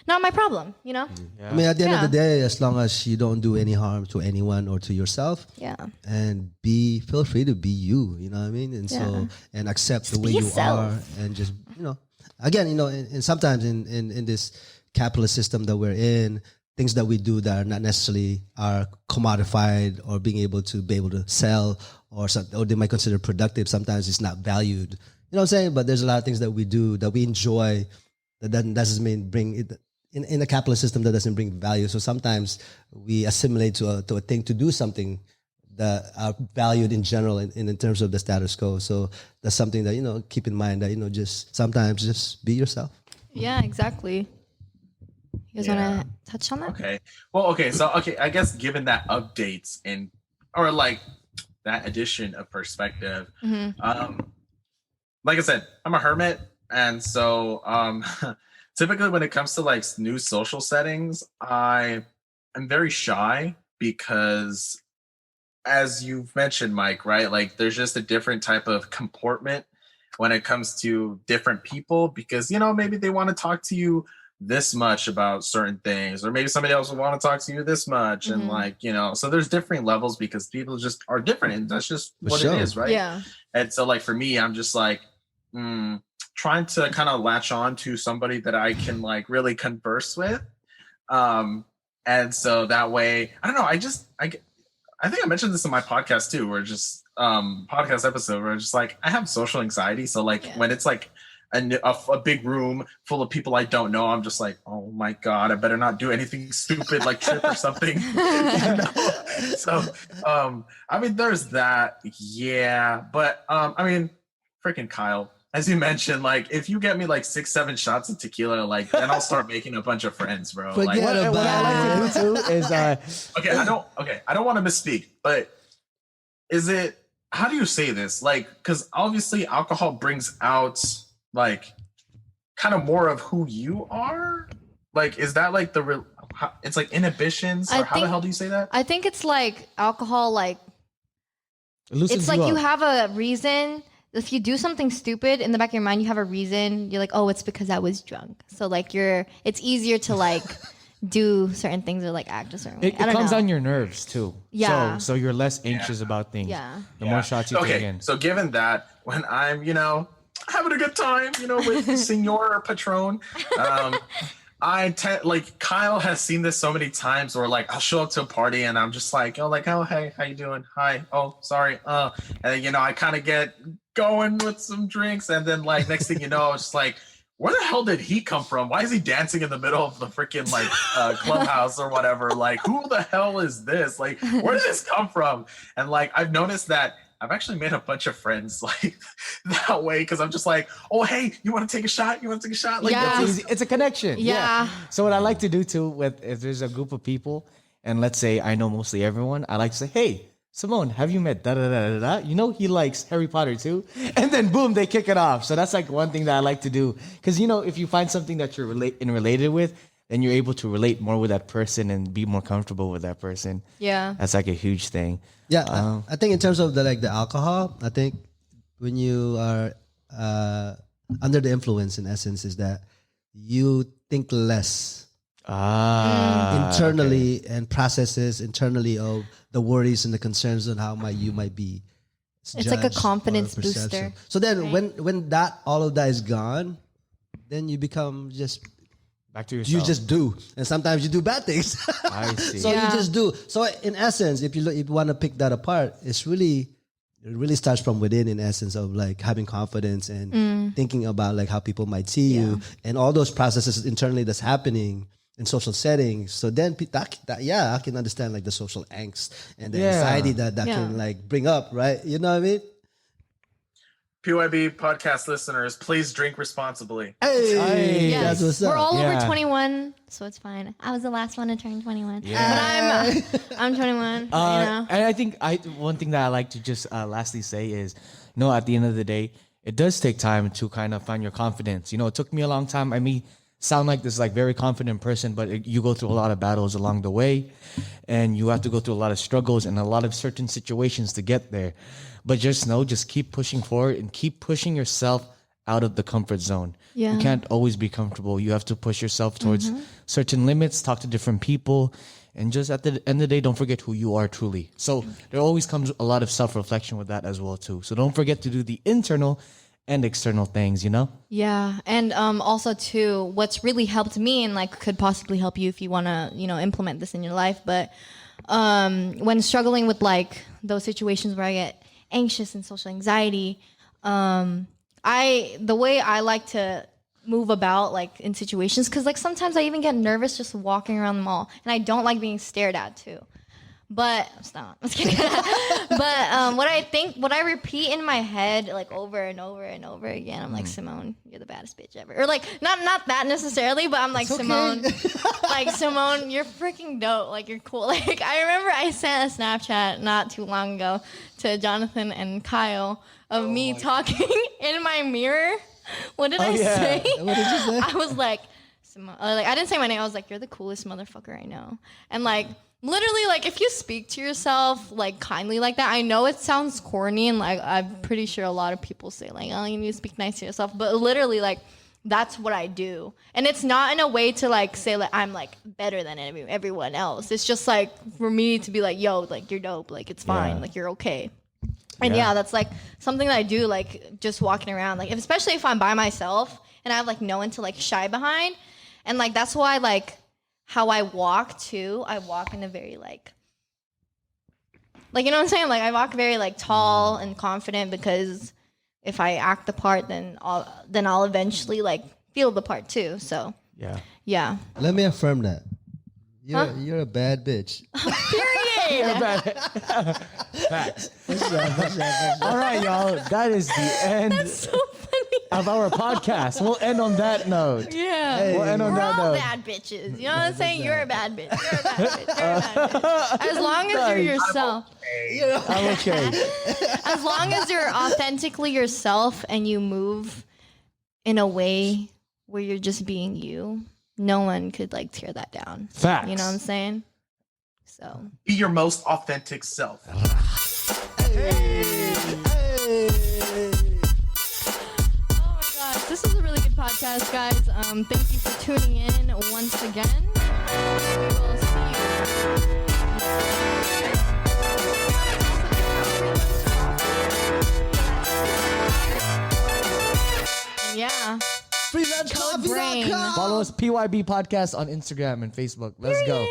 Speaker 2: not my problem, you know?
Speaker 1: Yeah. I mean, at the end of the day, as long as you don't do any harm to anyone or to yourself, and feel free to be you, you know what I mean? And so, and accept the way you are, and just, you know, again, you know, and sometimes in this capitalist system that we're in, things that we do that are not necessarily are commodified or being able to sell or they might consider productive. Sometimes it's not valued. You know what I'm saying? But there's a lot of things that we do that we enjoy that doesn't mean bring it in a capitalist system that doesn't bring value. So sometimes we assimilate to a thing to do something that are valued in general in terms of the status quo. So that's something that, you know, keep in mind that, you know, just sometimes just be yourself.
Speaker 2: Yeah, exactly. You guys want to touch on that?
Speaker 3: Okay. Well, okay. So, I guess given that updates or like that addition of perspective, like I said, I'm a hermit. And so, typically when it comes to like new social settings, I am very shy because, as you've mentioned, Mike, right? Like there's just a different type of comportment when it comes to different people because, you know, maybe they want to talk to you this much about certain things, or maybe somebody else will want to talk to you this much. And like, you know, so there's different levels because people just are different and that's just what it is. Right.
Speaker 2: Yeah.
Speaker 3: And so like, for me, I'm just like, trying to kind of latch on to somebody that I can like really converse with. And so that way, I don't know. I think I mentioned this in my podcast too, where just podcast episode where it's just like, I have social anxiety. So like when it's like a big room full of people I don't know, I'm just like, oh my God, I better not do anything stupid like trip or something. You know? So, I mean, there's that. Yeah. But, I mean, freaking Kyle, as you mentioned, like if you get me like 6-7 shots of tequila, like then I'll start making a bunch of friends, bro. Like,
Speaker 4: what I like to do too is
Speaker 3: I don't want to misspeak, but how do you say this? Like, because obviously alcohol brings out like kind of more of who you are. Like, is that like it's like inhibitions, or how the hell do you say that?
Speaker 2: I think it's like alcohol, like
Speaker 4: loosens
Speaker 2: it's like you
Speaker 4: up.
Speaker 2: have a reason. If you do something stupid in the back of your mind, you have a reason. You're like, oh, it's because I was drunk. So like it's easier to like do certain things or like act a certain way.
Speaker 4: It comes on your nerves too.
Speaker 2: Yeah.
Speaker 4: So you're less anxious about things.
Speaker 2: Yeah.
Speaker 4: The more shots you take in.
Speaker 3: So given that, when I'm, you know, having a good time, you know, with Senor Patron, like Kyle has seen this so many times where like I'll show up to a party and I'm just like, oh, hey, how you doing? Hi. Oh, sorry. And then, you know, I kind of get going with some drinks, and then like next thing you know, it's like, where the hell did he come from? Why is he dancing in the middle of the freaking like clubhouse or whatever? Like, who the hell is this? Like, where did this come from? And like, I've noticed that I've actually made a bunch of friends like that way, because I'm just like, oh, hey, you want to take a shot? You want to take a shot? Like,
Speaker 2: Yeah.
Speaker 4: It's a connection.
Speaker 2: Yeah.
Speaker 4: So what I like to do too, if there's a group of people, and let's say I know mostly everyone, I like to say, hey, Simone, have you met da da da da da? You know he likes Harry Potter too, and then boom, they kick it off. So that's like one thing that I like to do, because you know if you find something that you're related with, then you're able to relate more with that person and be more comfortable with that person.
Speaker 2: Yeah.
Speaker 4: That's like a huge thing.
Speaker 1: Yeah, I think in terms of the alcohol, I think when you are under the influence, in essence, is that you think less internally and processes internally of the worries and the concerns on how you might be
Speaker 2: It's like a
Speaker 1: judged
Speaker 2: confidence
Speaker 1: or perception.
Speaker 2: booster,
Speaker 1: So then,
Speaker 2: right?
Speaker 1: when all of that is gone, then you become just
Speaker 4: Back to yourself.
Speaker 1: you just do, and sometimes you do bad things.
Speaker 4: I see.
Speaker 1: So
Speaker 2: Yeah.
Speaker 1: you just do. So in essence, if you want to pick that apart, it really starts from within. In essence of like having confidence and thinking about like how people might see you and all those processes internally that's happening in social settings. So then I can understand like the social angst and the
Speaker 4: Yeah.
Speaker 1: anxiety that
Speaker 2: Yeah.
Speaker 1: can like bring up, right? You know what I mean?
Speaker 3: PYB podcast listeners, please drink responsibly.
Speaker 1: Hey,
Speaker 2: Yes.
Speaker 1: that's what's up.
Speaker 2: We're all
Speaker 4: Yeah.
Speaker 2: over 21, so it's fine. I was the last one to turn 21.
Speaker 4: Yeah.
Speaker 2: But I'm 21, you know.
Speaker 4: And I think one thing that I like to just lastly say is, at the end of the day, it does take time to kind of find your confidence. It took me a long time. I may sound like this like very confident person, but you go through a lot of battles along the way, and you have to go through a lot of struggles and a lot of certain situations to get there. But just keep pushing forward and keep pushing yourself out of the comfort zone.
Speaker 2: Yeah.
Speaker 4: You can't always be comfortable. You have to push yourself towards certain limits, talk to different people, and just at the end of the day, don't forget who you are truly. So there always comes a lot of self-reflection with that as well too. So don't forget to do the internal and external things,
Speaker 2: Yeah, and also too, what's really helped me and like could possibly help you if you want to, implement this in your life. But when struggling with like those situations where I get anxious and social anxiety, the way I like to move about like in situations, because like sometimes I even get nervous just walking around the mall, and I don't like being stared at too. But stop. I'm just kidding. But what I repeat in my head like over and over and over again, I'm like, Simone, you're the baddest bitch ever. Or like not that necessarily, but I'm like, Simone, like Simone, you're freaking dope. Like you're cool. Like I remember I sent a Snapchat not too long ago to Jonathan and Kyle of me talking in my mirror. What did I say?
Speaker 1: What did you say?
Speaker 2: I was like, Simone, like I didn't say my name. I was like, you're the coolest motherfucker I know. And like literally, like if you speak to yourself like kindly like that, I know it sounds corny, and like I'm pretty sure a lot of people say like, oh, you need to speak nice to yourself. But literally, like that's what I do, and it's not in a way to like say like I'm like better than everyone else. It's just like for me to be like, yo, like you're dope, like it's fine,
Speaker 4: Yeah.
Speaker 2: like you're okay. And
Speaker 4: Yeah.
Speaker 2: yeah, that's like something that I do, like just walking around, like especially if I'm by myself and I have like no one to like shy behind, and like that's why like how I walk too. I walk in a very like you know what I'm saying? Like I walk very like tall and confident, because if I act the part, then I'll eventually like feel the part too. So
Speaker 4: Yeah.
Speaker 2: yeah.
Speaker 1: Let me affirm that. You're a bad bitch.
Speaker 2: Period.
Speaker 4: Facts. All right, y'all. That is the end
Speaker 2: So funny.
Speaker 4: of our podcast. We'll end on that note.
Speaker 2: Yeah.
Speaker 4: We'll end on
Speaker 2: We're
Speaker 4: that
Speaker 2: all
Speaker 4: note.
Speaker 2: bad bitches. You know what I'm saying? You're a bad bitch. You're a bad bitch. You're a bad bitch. As long as you're yourself.
Speaker 4: I'm okay.
Speaker 2: As long as you're authentically yourself and you move in a way where you're just being you, no one could like tear that down.
Speaker 4: Facts.
Speaker 2: You know what I'm saying? So
Speaker 3: Be your most authentic self.
Speaker 2: oh my gosh, this is a really good podcast, guys. Thank you for tuning in once again. We will see you. And yeah.
Speaker 1: Freelunchcoffee.com.
Speaker 4: Follow us, PYB Podcast, on Instagram and Facebook. Let's go.